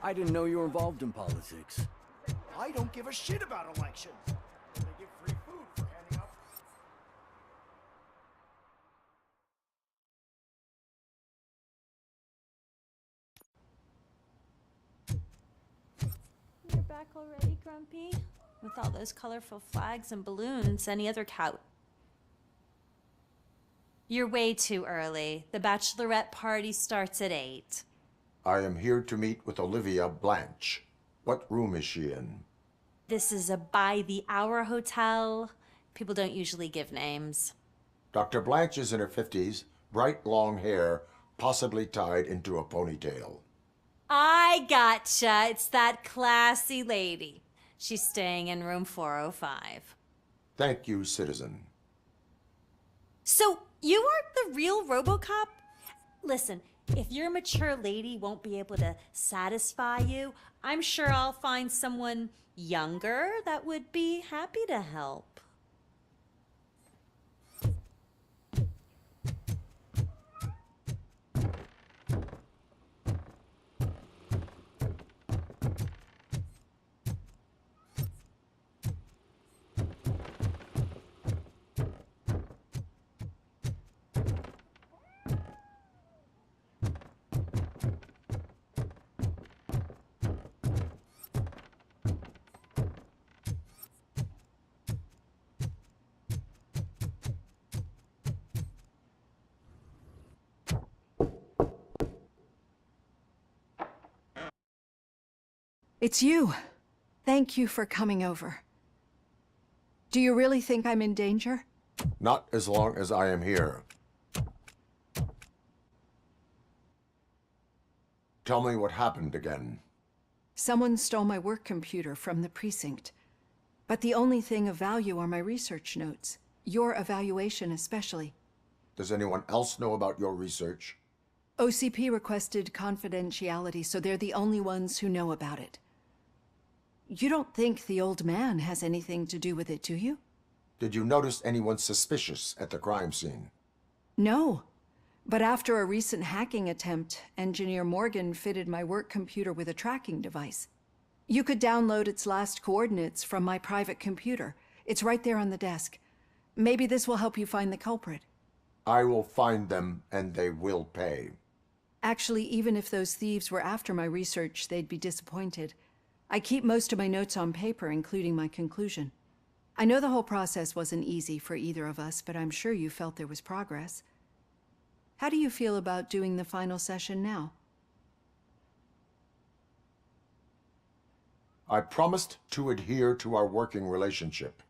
S18: I didn't know you were involved in politics.
S3: I don't give a shit about elections. They give free food for handing out.
S7: You're back already, Grumpy? With all those colorful flags and balloons, any other cow? You're way too early. The bachelorette party starts at 8.
S5: I am here to meet with Olivia Blanche. What room is she in?
S7: This is a by-the-hour hotel. People don't usually give names.
S5: Dr. Blanche is in her 50s, bright long hair, possibly tied into a ponytail.
S7: I gotcha. It's that classy lady. She's staying in room 405.
S5: Thank you, citizen.
S7: So, you aren't the real RoboCop? Listen, if your mature lady won't be able to satisfy you, I'm sure I'll find someone younger that would be happy to help.
S19: It's you. Thank you for coming over. Do you really think I'm in danger?
S5: Not as long as I am here. Tell me what happened again.
S19: Someone stole my work computer from the precinct. But the only thing of value are my research notes. Your evaluation especially.
S5: Does anyone else know about your research?
S19: OCP requested confidentiality, so they're the only ones who know about it. You don't think the old man has anything to do with it, do you?
S5: Did you notice anyone suspicious at the crime scene?
S19: No. But after a recent hacking attempt, Engineer Morgan fitted my work computer with a tracking device. You could download its last coordinates from my private computer. It's right there on the desk. Maybe this will help you find the culprit.
S5: I will find them, and they will pay.
S19: Actually, even if those thieves were after my research, they'd be disappointed. I keep most of my notes on paper, including my conclusion. I know the whole process wasn't easy for either of us, but I'm sure you felt there was progress. How do you feel about doing the final session now?
S5: I promised to adhere to our working relationship.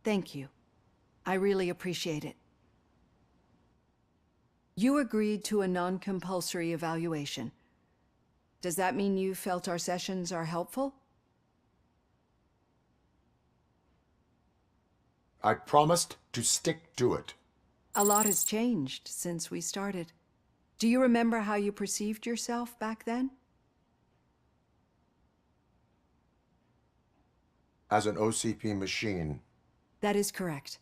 S19: Thank you. I really appreciate it. You agreed to a non-compulsory evaluation. Does that mean you felt our sessions are helpful?
S5: I promised to stick to it.
S19: A lot has changed since we started. Do you remember how you perceived yourself back then?
S5: As an OCP machine.
S19: That is correct.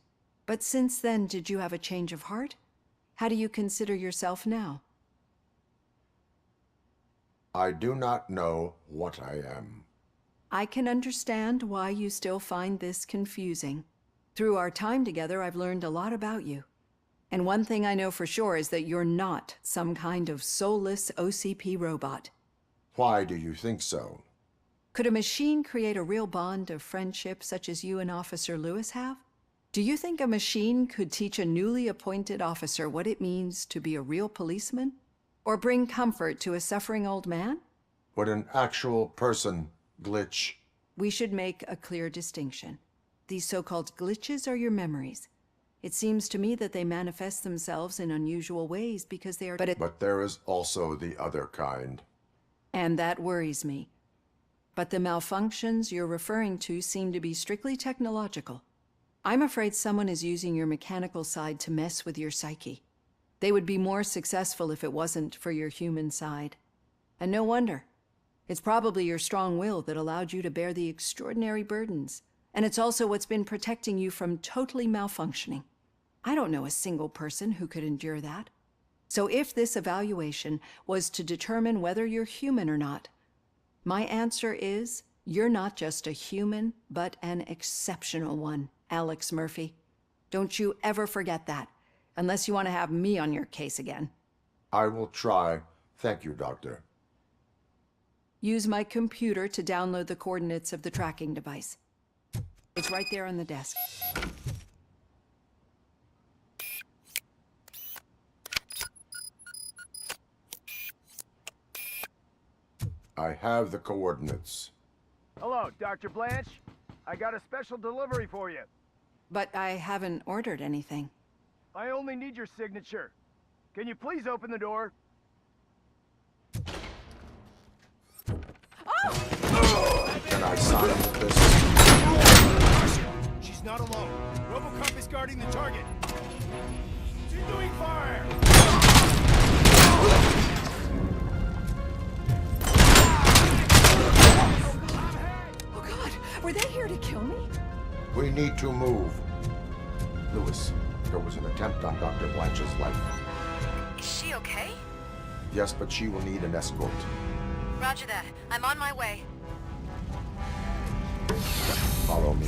S19: But since then, did you have a change of heart? How do you consider yourself now?
S5: I do not know what I am.
S19: I can understand why you still find this confusing. Through our time together, I've learned a lot about you. And one thing I know for sure is that you're not some kind of soulless OCP robot.
S5: Why do you think so?
S19: Could a machine create a real bond of friendship such as you and Officer Lewis have? Do you think a machine could teach a newly appointed officer what it means to be a real policeman? Or bring comfort to a suffering old man?
S5: Would an actual person glitch?
S19: We should make a clear distinction. These so-called glitches are your memories. It seems to me that they manifest themselves in unusual ways because they are...
S5: But there is also the other kind.
S19: And that worries me. But the malfunctions you're referring to seem to be strictly technological. I'm afraid someone is using your mechanical side to mess with your psyche. They would be more successful if it wasn't for your human side. And no wonder. It's probably your strong will that allowed you to bear the extraordinary burdens. And it's also what's been protecting you from totally malfunctioning. I don't know a single person who could endure that. So if this evaluation was to determine whether you're human or not,
S2: My answer is, you're not just a human, but an exceptional one, Alex Murphy. Don't you ever forget that, unless you want to have me on your case again.
S5: I will try. Thank you, Doctor.
S2: Use my computer to download the coordinates of the tracking device. It's right there on the desk.
S5: I have the coordinates.
S3: Hello, Dr. Blanche. I got a special delivery for you.
S2: But I haven't ordered anything.
S3: I only need your signature. Can you please open the door?
S5: Can I sign this?
S3: She's not alone. RoboCop is guarding the target. She's doing fire!
S2: Oh God, were they here to kill me?
S5: We need to move. Lewis, there was an attempt on Dr. Blanche's life.
S8: Is she okay?
S5: Yes, but she will need an escort.
S8: Roger that. I'm on my way.
S5: Follow me.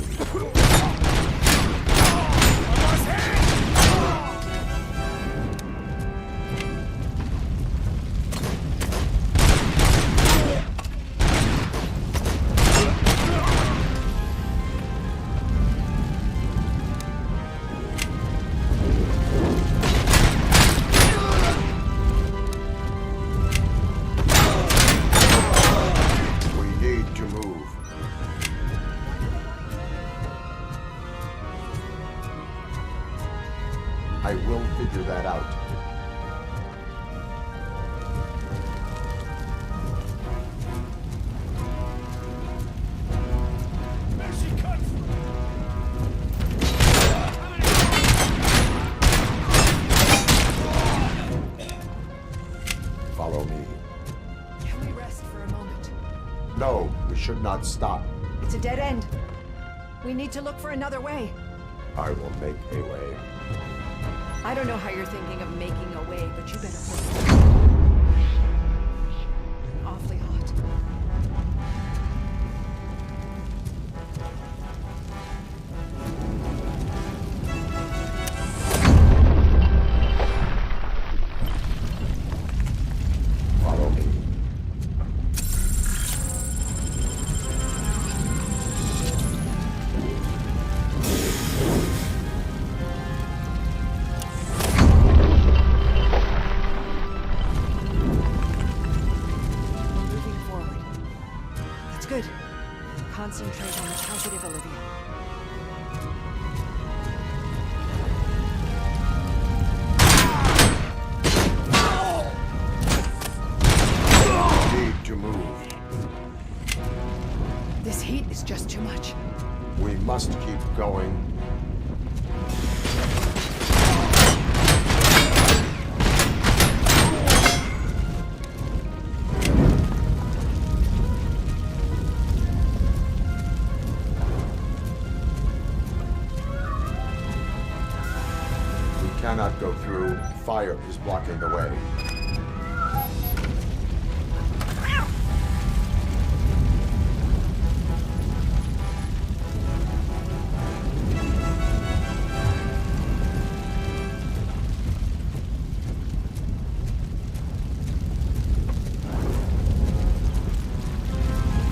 S5: I will figure that out.
S3: There she comes!
S5: Follow me.
S2: Can we rest for a moment?
S5: No, we should not stop.
S2: It's a dead end. We need to look for another way.
S5: I will make a way.
S2: I don't know how you're thinking of making a way, but you better hurry. Awfully hot.
S5: Follow me.
S2: Good. Concentrate on the positive, Olivia.
S5: Need to move.
S2: This heat is just too much.
S5: We must keep going. Cannot go through. Fire is blocking the way.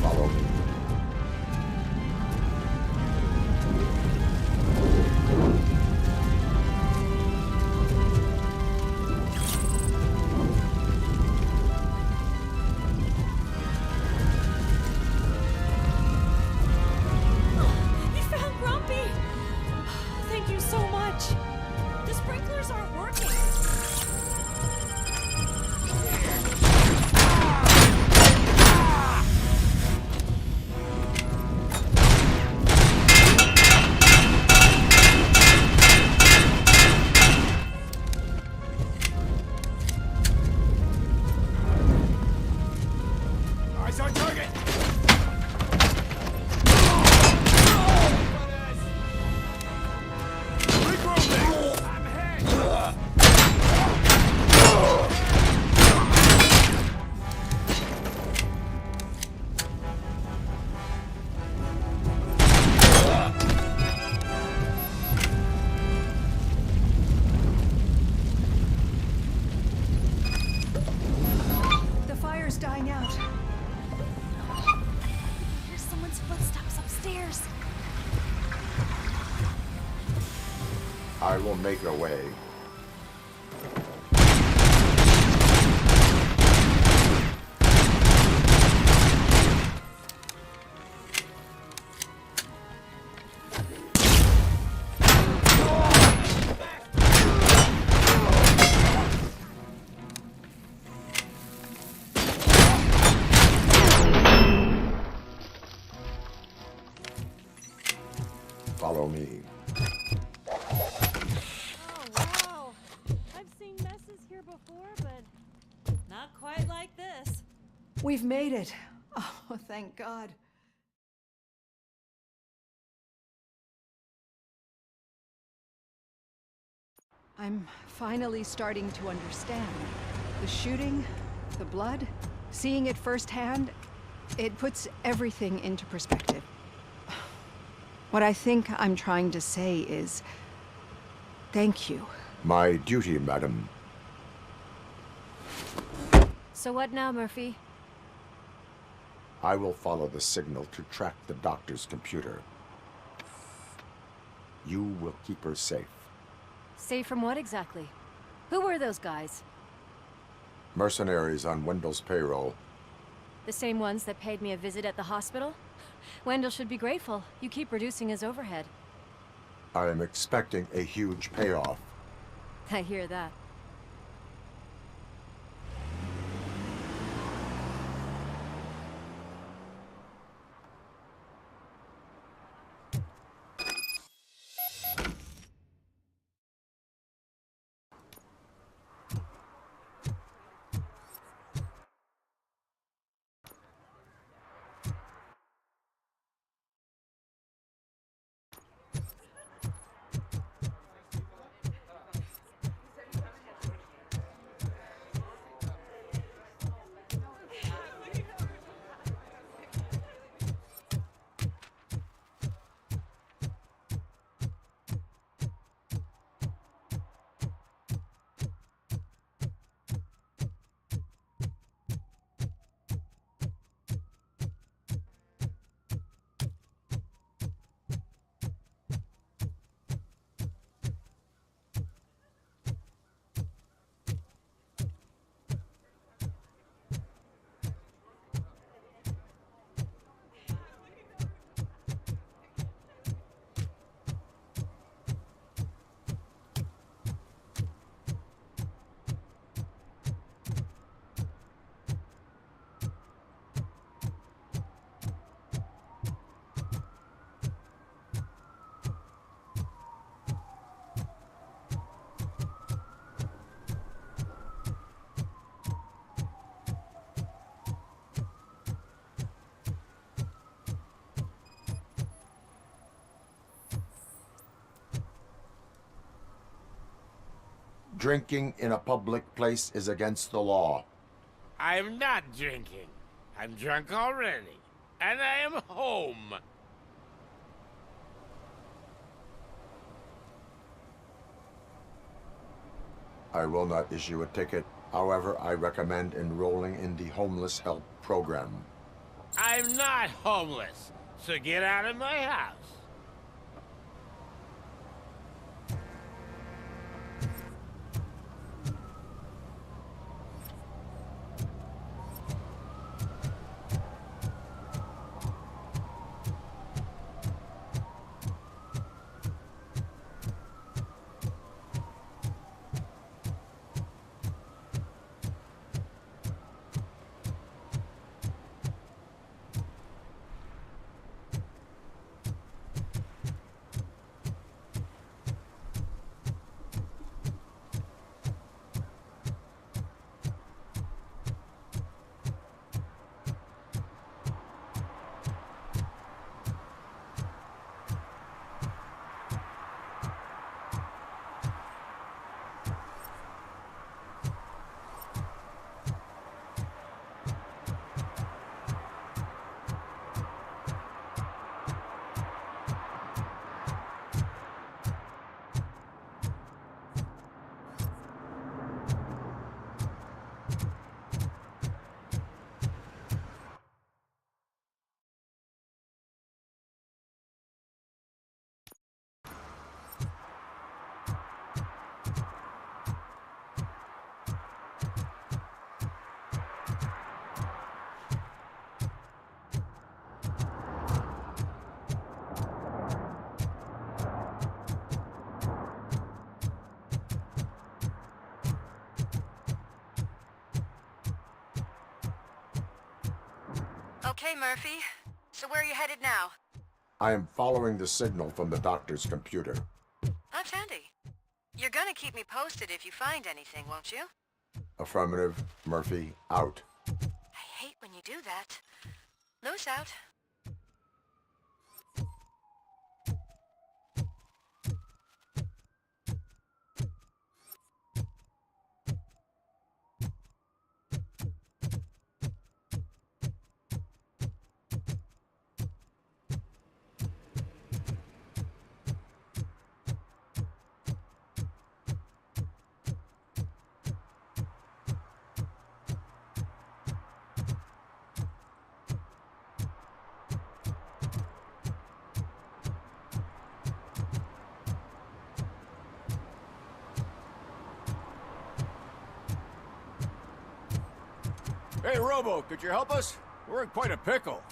S5: Follow me. make your way. Follow me.
S7: Oh, wow. I've seen messes here before, but not quite like this.
S2: We've made it. Oh, thank God. I'm finally starting to understand. The shooting, the blood, seeing it firsthand, it puts everything into perspective. What I think I'm trying to say is, thank you.
S5: My duty, madam.
S4: So what now, Murphy?
S5: I will follow the signal to track the doctor's computer. You will keep her safe.
S4: Safe from what exactly? Who were those guys?
S5: Mercenaries on Wendell's payroll.
S4: The same ones that paid me a visit at the hospital? Wendell should be grateful. You keep reducing his overhead.
S5: I am expecting a huge payoff.
S4: I hear that.
S5: Drinking in a public place is against the law.
S13: I'm not drinking. I'm drunk already. And I am home.
S5: I will not issue a ticket. However, I recommend enrolling in the homeless help program.
S13: I'm not homeless, so get out of my house.
S8: Okay, Murphy. So where are you headed now?
S5: I am following the signal from the doctor's computer.
S8: That's handy. You're gonna keep me posted if you find anything, won't you?
S5: Affirmative. Murphy, out.
S8: I hate when you do that. Loose out.
S14: Hey, Robo, could you help us? We're in quite a pickle.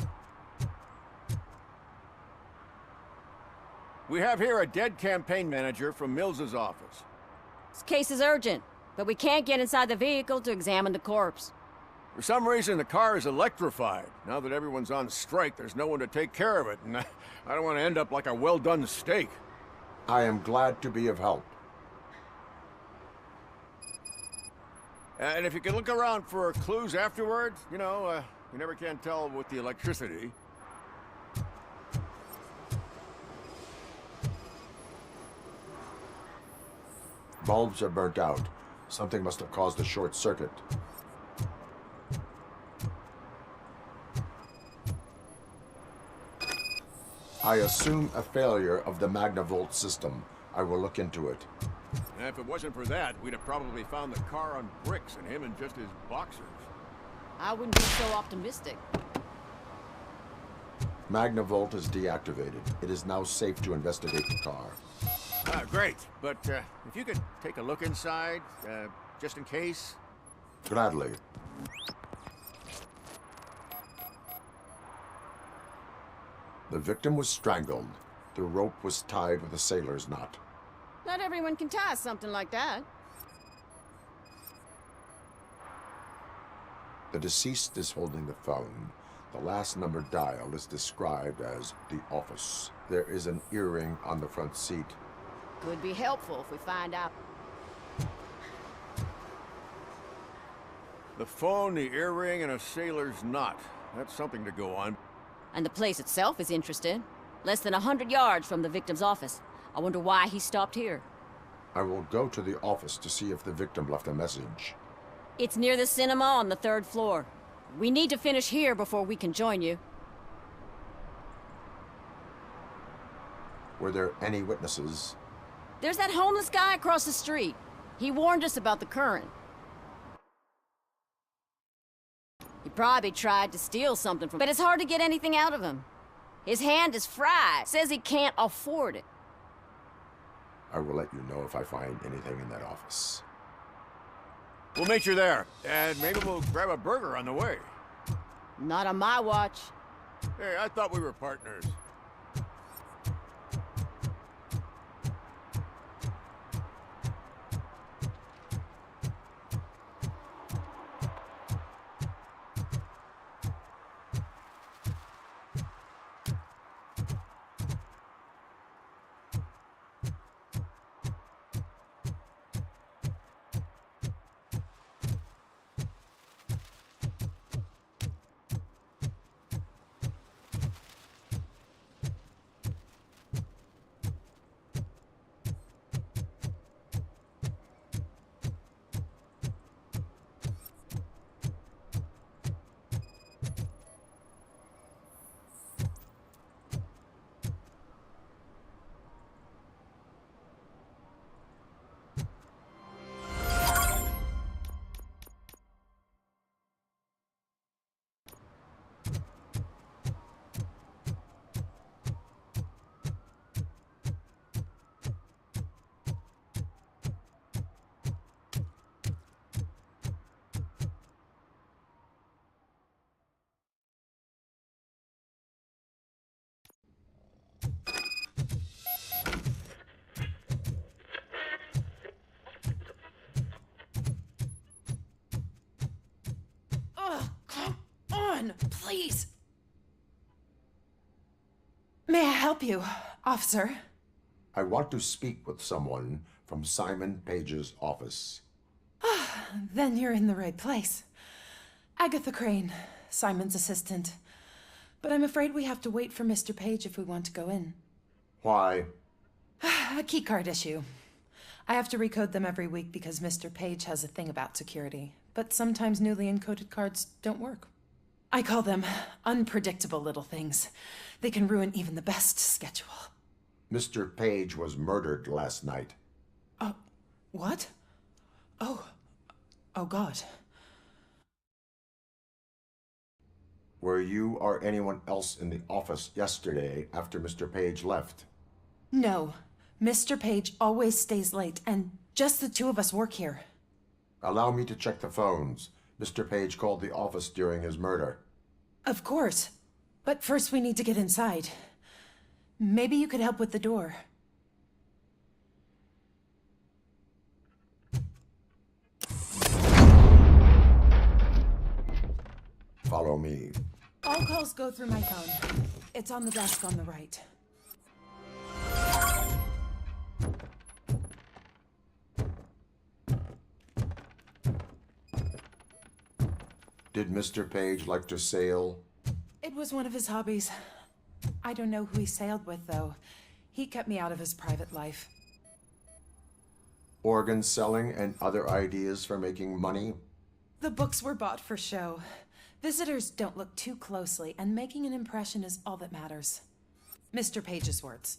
S14: We have here a dead campaign manager from Mills's office.
S15: This case is urgent, but we can't get inside the vehicle to examine the corpse.
S14: For some reason, the car is electrified. Now that everyone's on strike, there's no one to take care of it, and I don't want to end up like a well-done steak.
S5: I am glad to be of help.
S14: And if you can look around for clues afterwards, you know, you never can tell with the electricity.
S5: Bulbs are burnt out. Something must have caused a short circuit. I assume a failure of the Magnavolt system. I will look into it.
S14: And if it wasn't for that, we'd have probably found the car on bricks and him in just his boxers.
S15: I wouldn't be so optimistic.
S5: Magnavolt is deactivated. It is now safe to investigate the car.
S14: Great. But if you could take a look inside, just in case.
S5: Gladly. The victim was strangled. The rope was tied with a sailor's knot.
S15: Not everyone can tie something like that.
S5: The deceased is holding the phone. The last number dialed is described as the office. There is an earring on the front seat.
S15: Could be helpful if we find out.
S14: The phone, the earring, and a sailor's knot. That's something to go on.
S15: And the place itself is interesting. Less than 100 yards from the victim's office. I wonder why he stopped here.
S5: I will go to the office to see if the victim left a message.
S15: It's near the cinema on the 3rd floor. We need to finish here before we can join you.
S5: Were there any witnesses?
S15: There's that homeless guy across the street. He warned us about the current. He probably tried to steal something from... But it's hard to get anything out of him. His hand is fried. Says he can't afford it.
S5: I will let you know if I find anything in that office.
S14: We'll meet you there, and maybe we'll grab a burger on the way.
S15: Not on my watch.
S14: Hey, I thought we were partners.
S15: Ugh, come on, please.
S1: help you, officer?
S5: I want to speak with someone from Simon Page's office.
S1: Then you're in the right place. Agatha Crane, Simon's assistant. But I'm afraid we have to wait for Mr. Page if we want to go in.
S5: Why?
S1: A keycard issue. I have to recode them every week because Mr. Page has a thing about security. But sometimes newly encoded cards don't work. I call them unpredictable little things. They can ruin even the best schedule.
S5: Mr. Page was murdered last night.
S1: What? Oh God.
S5: Were you or anyone else in the office yesterday after Mr. Page left?
S1: No. Mr. Page always stays late, and just the two of us work here.
S5: Allow me to check the phones. Mr. Page called the office during his murder.
S1: Of course. But first we need to get inside. Maybe you could help with the door.
S5: Follow me.
S1: All calls go through my phone. It's on the desk on the right.
S5: Did Mr. Page like to sail?
S1: It was one of his hobbies. I don't know who he sailed with, though. He kept me out of his private life.
S5: Organ selling and other ideas for making money?
S1: The books were bought for show. Visitors don't look too closely, and making an impression is all that matters. Mr. Page's words.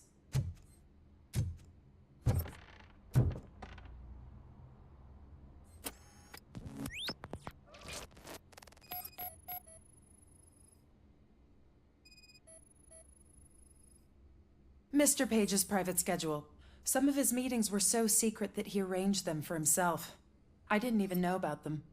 S1: Mr. Page's private schedule. Some of his meetings were so secret that he arranged them for himself. I didn't even know about them.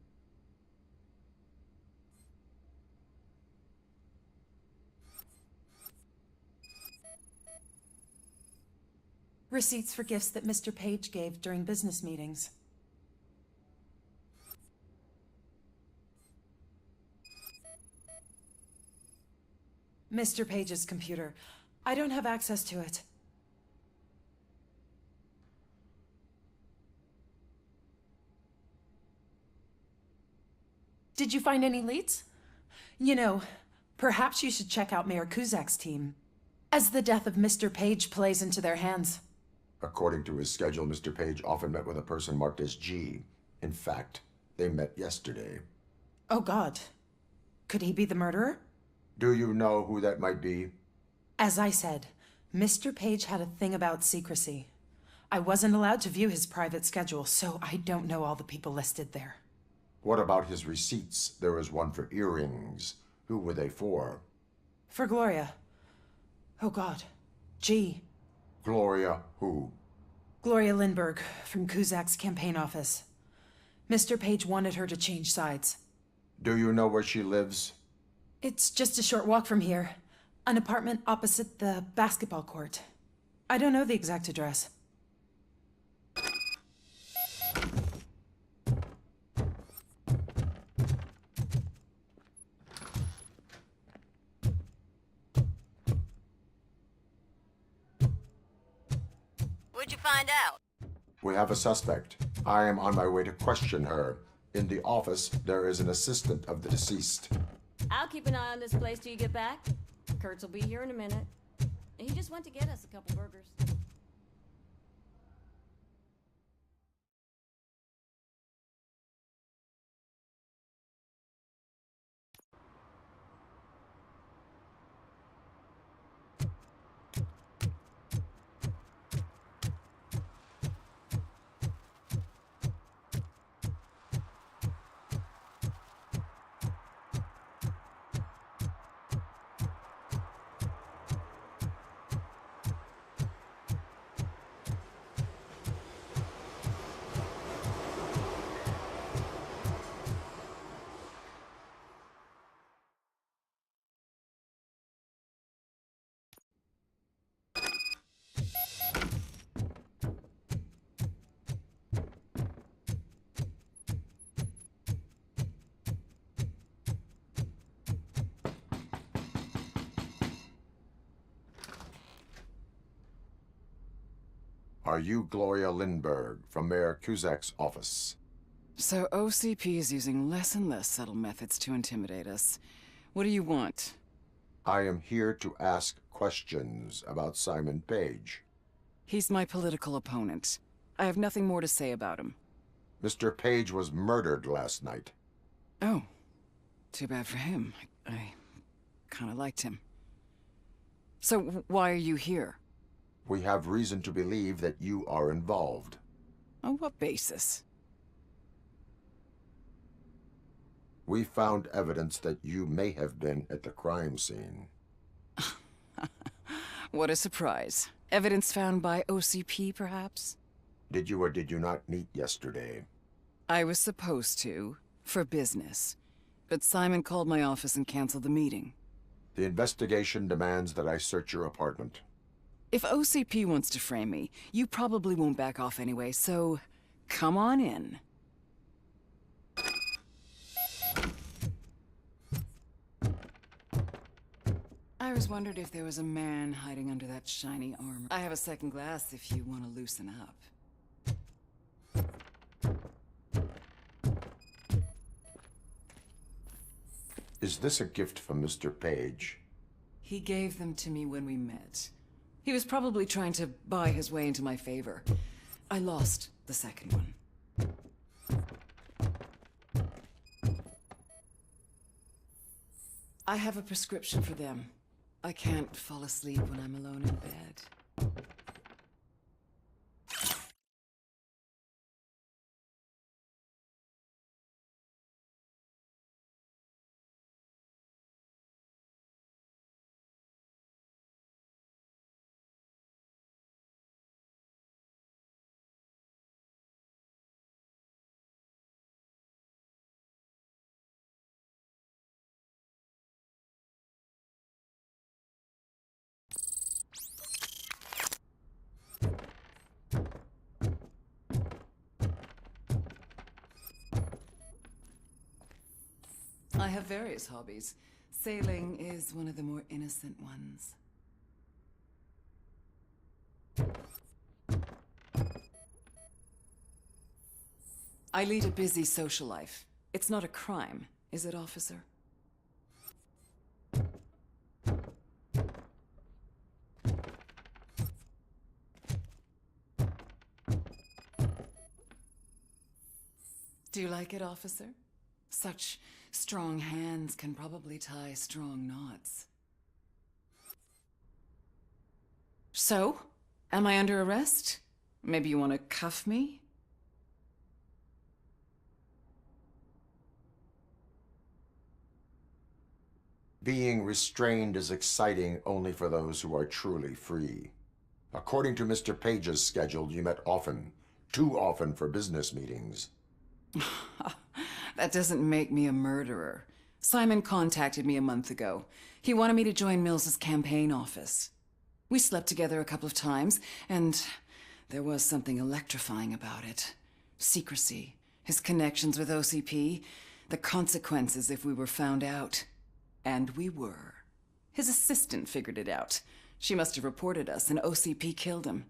S1: Receipts for gifts that Mr. Page gave during business meetings. Mr. Page's computer. I don't have access to it. Did you find any leads? You know, perhaps you should check out Mayor Kuzak's team, as the death of Mr. Page plays into their hands.
S5: According to his schedule, Mr. Page often met with a person marked as G. In fact, they met yesterday.
S1: Oh God. Could he be the murderer?
S5: Do you know who that might be?
S1: As I said, Mr. Page had a thing about secrecy. I wasn't allowed to view his private schedule, so I don't know all the people listed there.
S5: What about his receipts? There was one for earrings. Who were they for?
S1: For Gloria. Oh God. G.
S5: Gloria who?
S1: Gloria Lindbergh, from Kuzak's campaign office. Mr. Page wanted her to change sides.
S5: Do you know where she lives?
S1: It's just a short walk from here. An apartment opposite the basketball court. I don't know the exact address.
S8: What'd you find out?
S5: We have a suspect. I am on my way to question her. In the office, there is an assistant of the deceased.
S15: I'll keep an eye on this place till you get back. Kurtz will be here in a minute. He just went to get us a couple burgers.
S5: Are you Gloria Lindbergh from Mayor Cusack's office?
S11: So OCP is using less and less subtle methods to intimidate us. What do you want?
S5: I am here to ask questions about Simon Page.
S11: He's my political opponent. I have nothing more to say about him.
S5: Mr. Page was murdered last night.
S11: Oh. Too bad for him. I kinda liked him. So why are you here?
S5: We have reason to believe that you are involved.
S11: On what basis?
S5: We found evidence that you may have been at the crime scene.
S11: What a surprise. Evidence found by OCP, perhaps?
S5: Did you or did you not meet yesterday?
S11: I was supposed to, for business. But Simon called my office and canceled the meeting.
S5: The investigation demands that I search your apartment.
S11: If OCP wants to frame me, you probably won't back off anyway, so come on in. I always wondered if there was a man hiding under that shiny armor. I have a second glass if you want to loosen up.
S5: Is this a gift from Mr. Page?
S11: He gave them to me when we met. He was probably trying to buy his way into my favor. I lost the second one. I have a prescription for them. I can't fall asleep when I'm alone in bed. I have various hobbies. Sailing is one of the more innocent ones. I lead a busy social life. It's not a crime, is it, officer? Do you like it, officer? Such strong hands can probably tie strong knots. So, am I under arrest? Maybe you want to cuff me?
S5: Being restrained is exciting only for those who are truly free. According to Mr. Page's schedule, you met often, too often for business meetings.
S11: That doesn't make me a murderer. Simon contacted me a month ago. He wanted me to join Mills's campaign office. We slept together a couple of times, and there was something electrifying about it. Secrecy, his connections with OCP, the consequences if we were found out. And we were. His assistant figured it out. She must have reported us, and OCP killed him.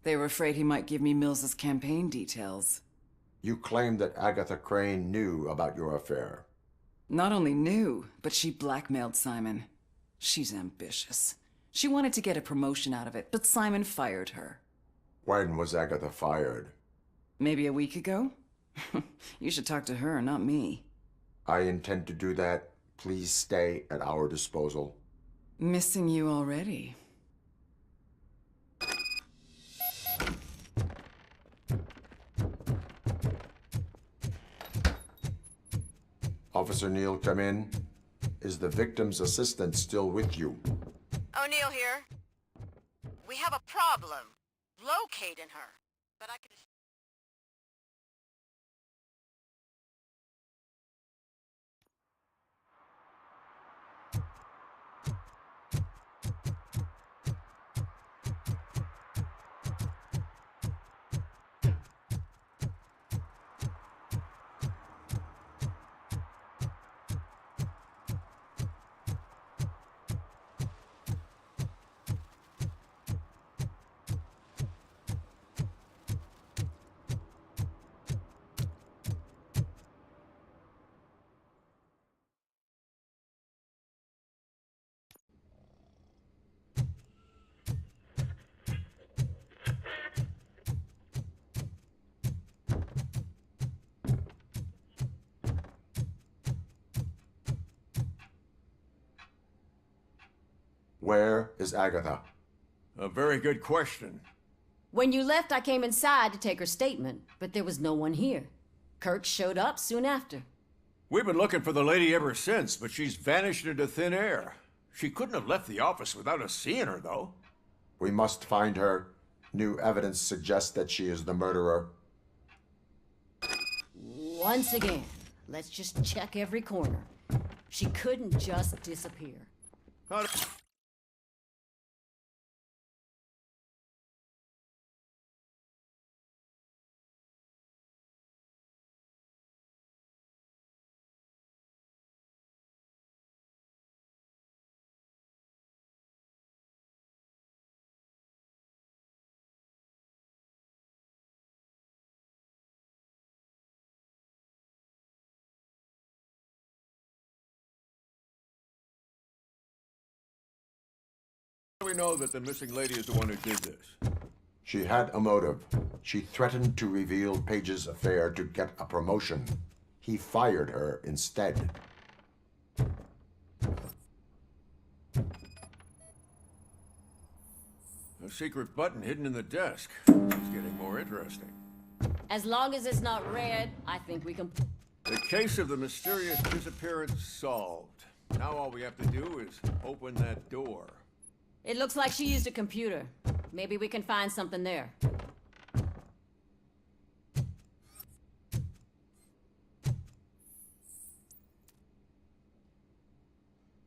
S11: They were afraid he might give me Mills's campaign details.
S5: You claimed that Agatha Crane knew about your affair.
S11: Not only knew, but she blackmailed Simon. She's ambitious. She wanted to get a promotion out of it, but Simon fired her.
S5: When was Agatha fired?
S11: Maybe a week ago? You should talk to her, not me.
S5: I intend to do that. Please stay at our disposal.
S11: Missing you already.
S5: Officer Neal, come in. Is the victim's assistant still with you?
S8: O'Neill here. We have a problem. Locating her. But I could...
S5: Where is Agatha?
S14: A very good question.
S15: When you left, I came inside to take her statement, but there was no one here. Kirk showed up soon after.
S14: We've been looking for the lady ever since, but she's vanished into thin air. She couldn't have left the office without us seeing her, though.
S5: We must find her. New evidence suggests that she is the murderer.
S15: Once again, let's just check every corner. She couldn't just disappear.
S14: How do we know that the missing lady is the one who did this?
S5: She had a motive. She threatened to reveal Page's affair to get a promotion. He fired her instead.
S14: A secret button hidden in the desk. It's getting more interesting.
S15: As long as it's not red, I think we can...
S14: The case of the mysterious disappearance solved. Now all we have to do is open that door.
S15: It looks like she used a computer. Maybe we can find something there.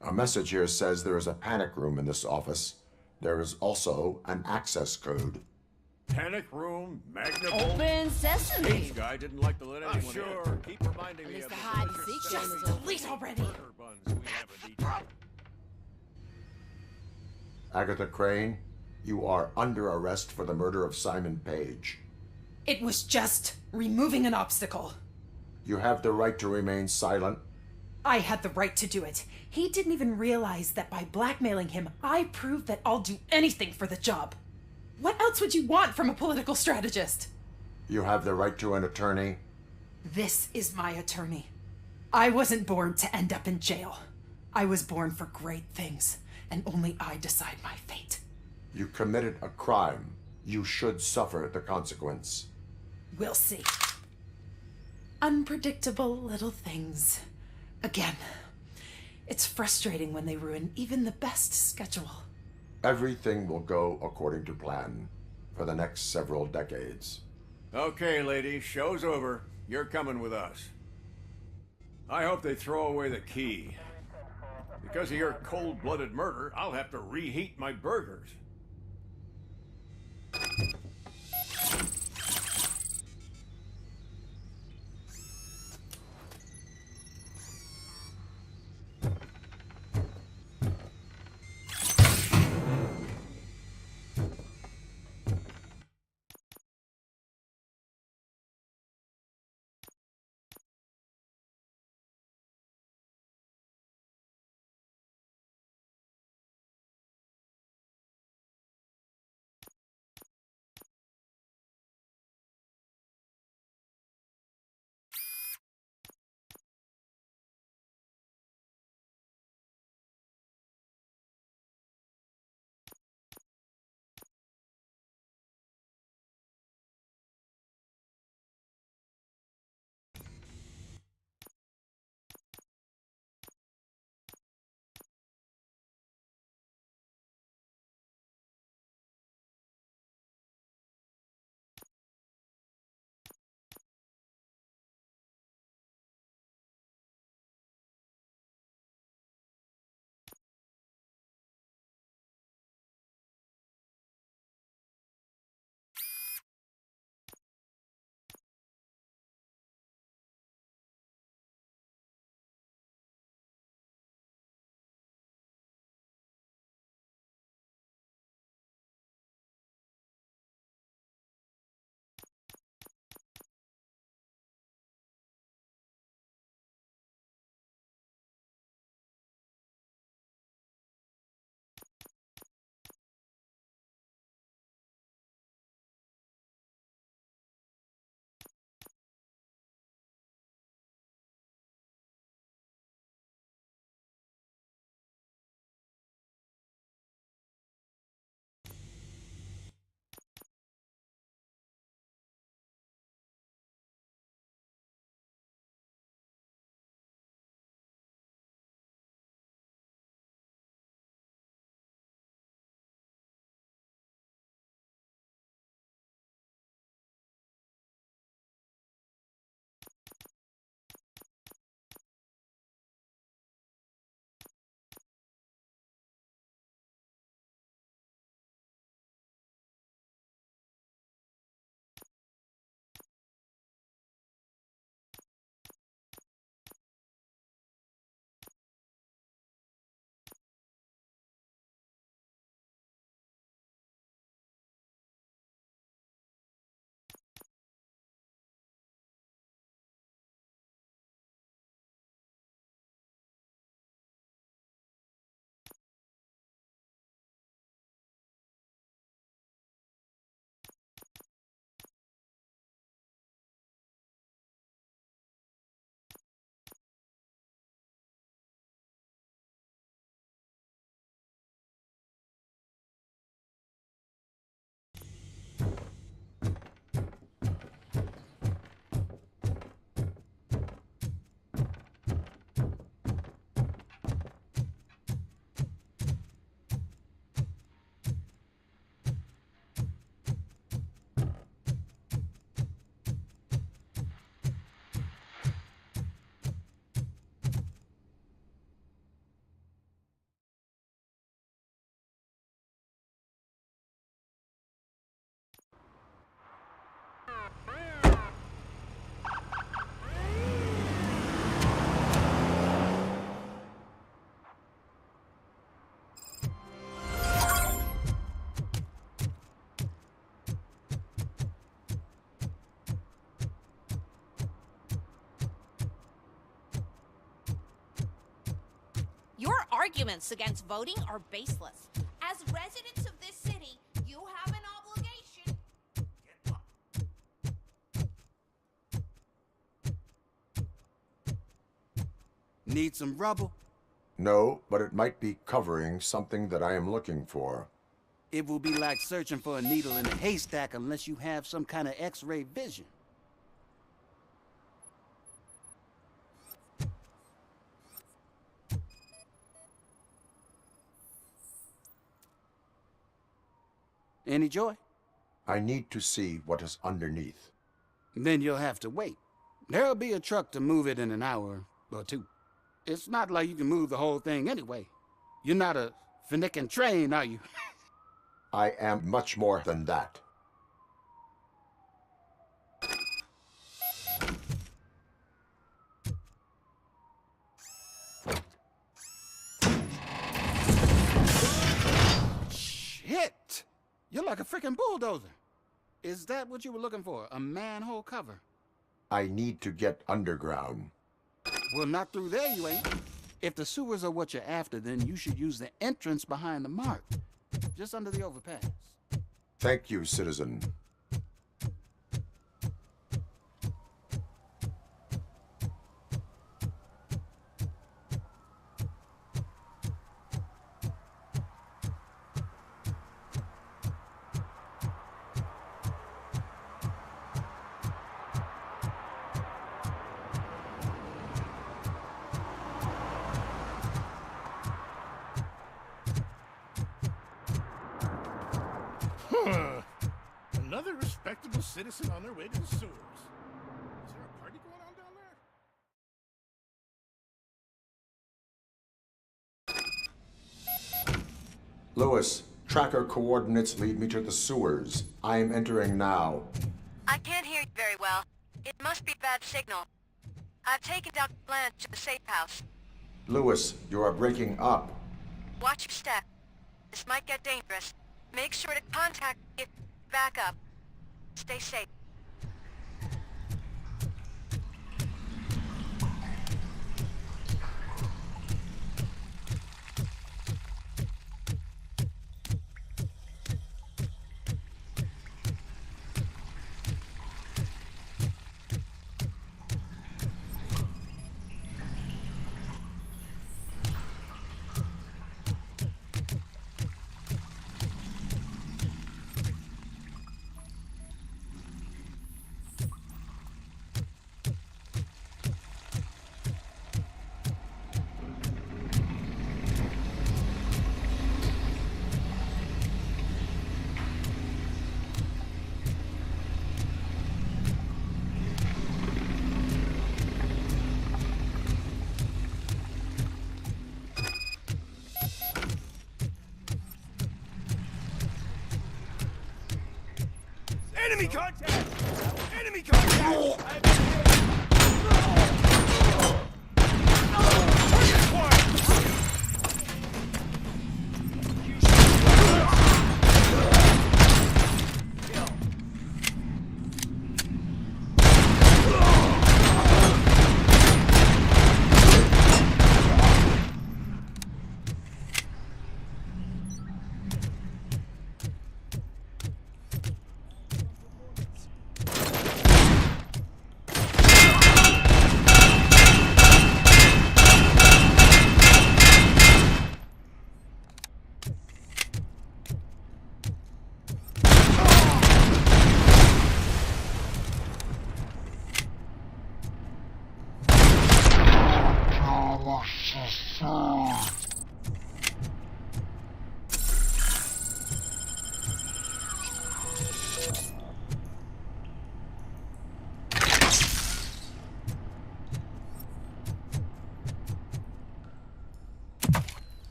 S5: A message here says there is a panic room in this office. There is also an access code.
S14: Panic room, magnet.
S15: Open sesame.
S14: This guy didn't like to let anyone in. Keep reminding me of the
S15: hide and seek game is over.
S1: Please already.
S14: burger buns we haven't eaten.
S5: Agatha Crane, you are under arrest for the murder of Simon Page.
S1: It was just removing an obstacle.
S5: You have the right to remain silent.
S1: I had the right to do it. He didn't even realize that by blackmailing him, I proved that I'll do anything for the job. What else would you want from a political strategist?
S5: You have the right to an attorney.
S1: This is my attorney. I wasn't born to end up in jail. I was born for great things, and only I decide my fate.
S5: You committed a crime. You should suffer the consequence.
S1: We'll see. Unpredictable little things. Again, it's frustrating when they ruin even the best schedule.
S5: Everything will go according to plan for the next several decades.
S14: Okay, lady, show's over. You're coming with us. I hope they throw away the key. Because of your cold-blooded murder, I'll have to reheat my burgers.
S10: arguments against voting are baseless. As residents of this city, you have an obligation.
S12: Need some rubble?
S5: No, but it might be covering something that I am looking for.
S12: It will be like searching for a needle in a haystack unless you have some kind of X-ray vision. Any joy?
S5: I need to see what is underneath.
S12: Then you'll have to wait. There'll be a truck to move it in an hour or two. It's not like you can move the whole thing anyway. You're not a finicking train, are you?
S5: I am much more than that.
S12: Shit! You're like a freaking bulldozer. Is that what you were looking for? A manhole cover?
S5: I need to get underground.
S12: Well, not through there, you ain't. If the sewers are what you're after, then you should use the entrance behind the mark. Just under the overpass.
S5: Thank you, citizen.
S13: Another respectable citizen on their way to the sewers. Is there a party going on down there?
S5: Lewis, tracker coordinates lead me to the sewers. I am entering now.
S8: I can't hear you very well. It must be bad signal. I've taken Dr. Blanche to the safe house.
S5: Lewis, you are breaking up.
S8: Watch your step. This might get dangerous. Make sure to contact if back up. Stay safe.
S3: Enemy contact! Enemy contact!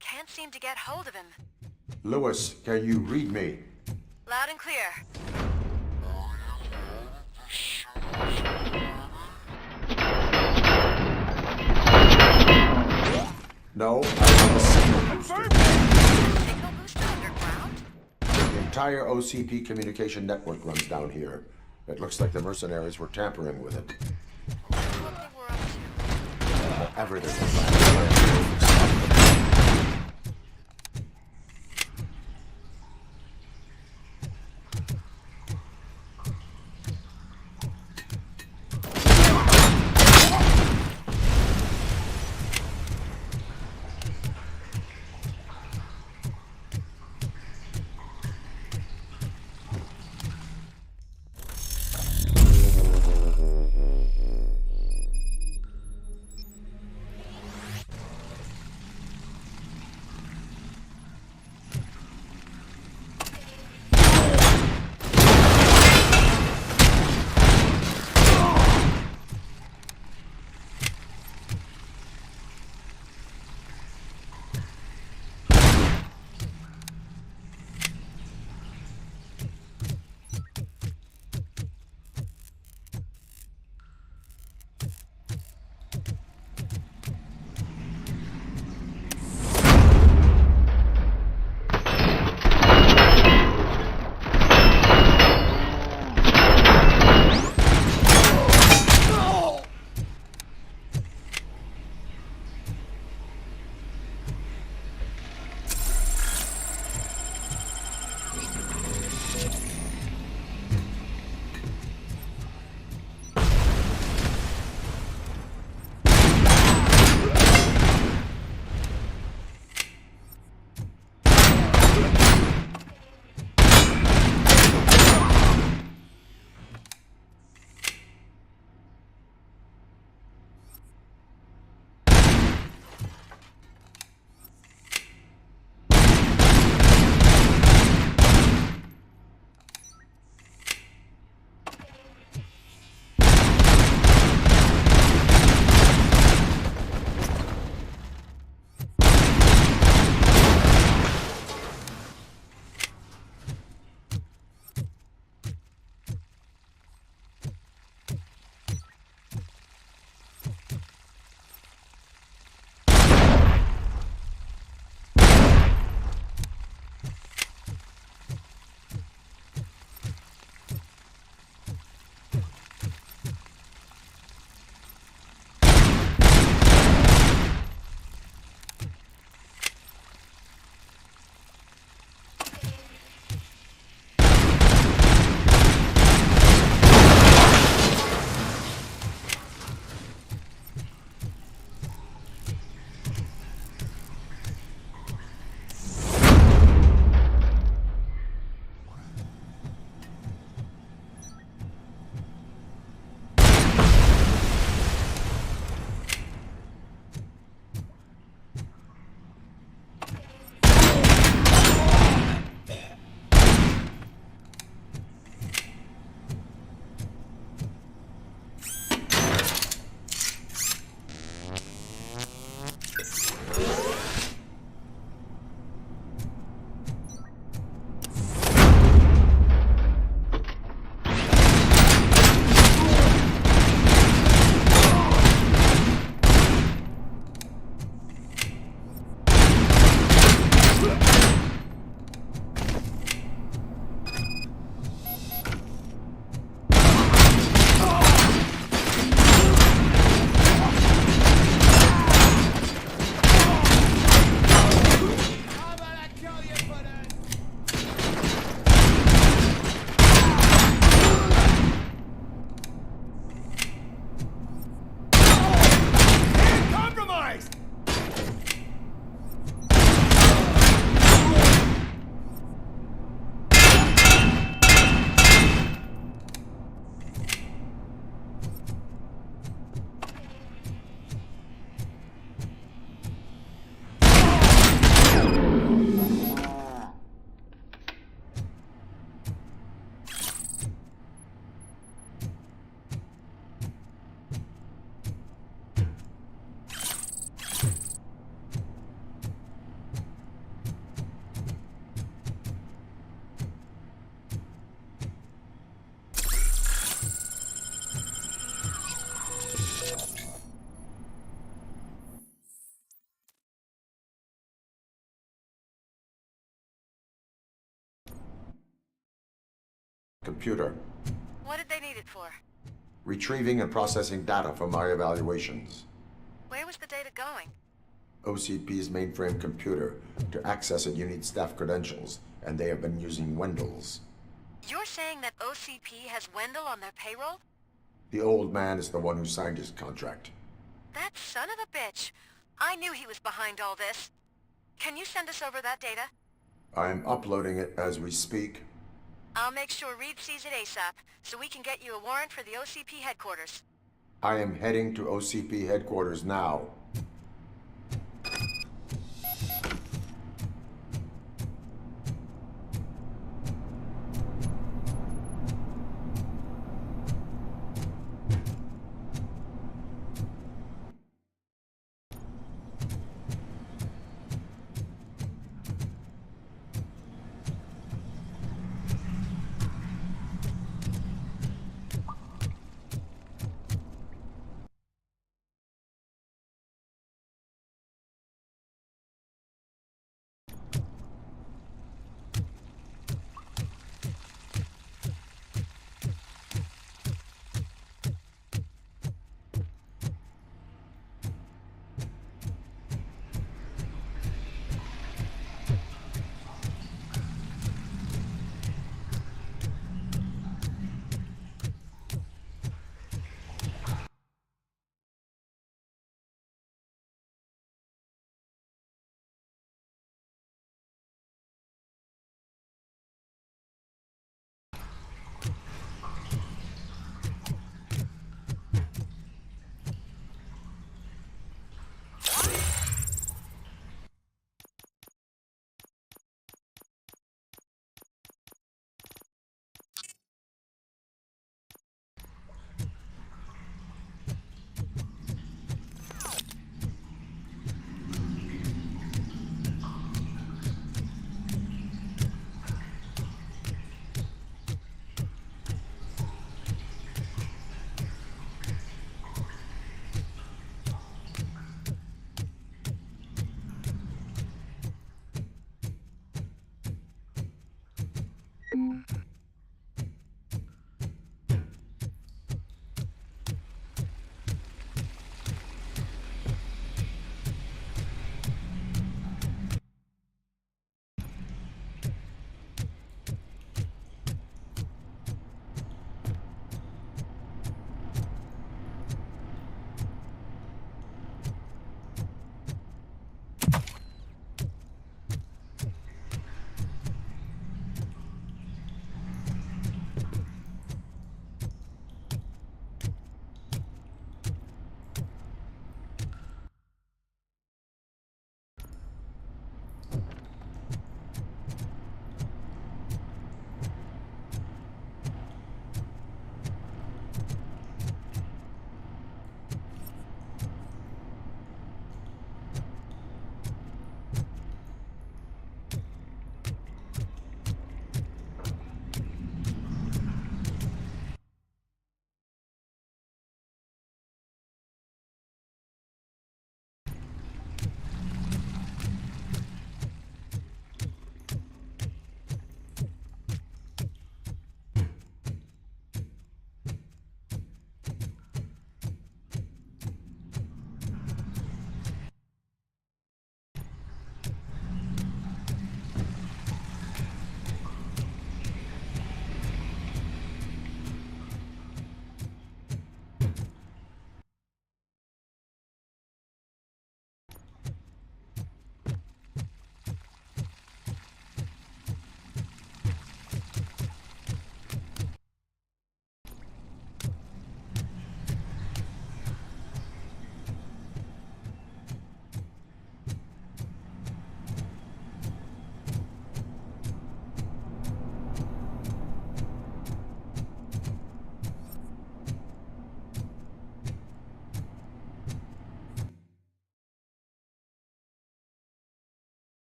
S8: Can't seem to get hold of him.
S5: Lewis, can you read me?
S8: Loud and clear.
S5: No, I have a signal booster.
S8: Signal booster underground?
S5: The entire OCP communication network runs down here. It looks like the mercenaries were tampering with it.
S8: What they were up to.
S5: Everything. Computer.
S8: What did they need it for?
S5: Retrieving and processing data from my evaluations.
S8: Where was the data going?
S5: OCP's mainframe computer. To access it, you need staff credentials, and they have been using Wendell's.
S8: You're saying that OCP has Wendell on their payroll?
S5: The old man is the one who signed his contract.
S8: That son of a bitch. I knew he was behind all this. Can you send us over that data?
S5: I'm uploading it as we speak.
S8: I'll make sure Reed sees it ASAP, so we can get you a warrant for the OCP headquarters.
S5: I am heading to OCP headquarters now.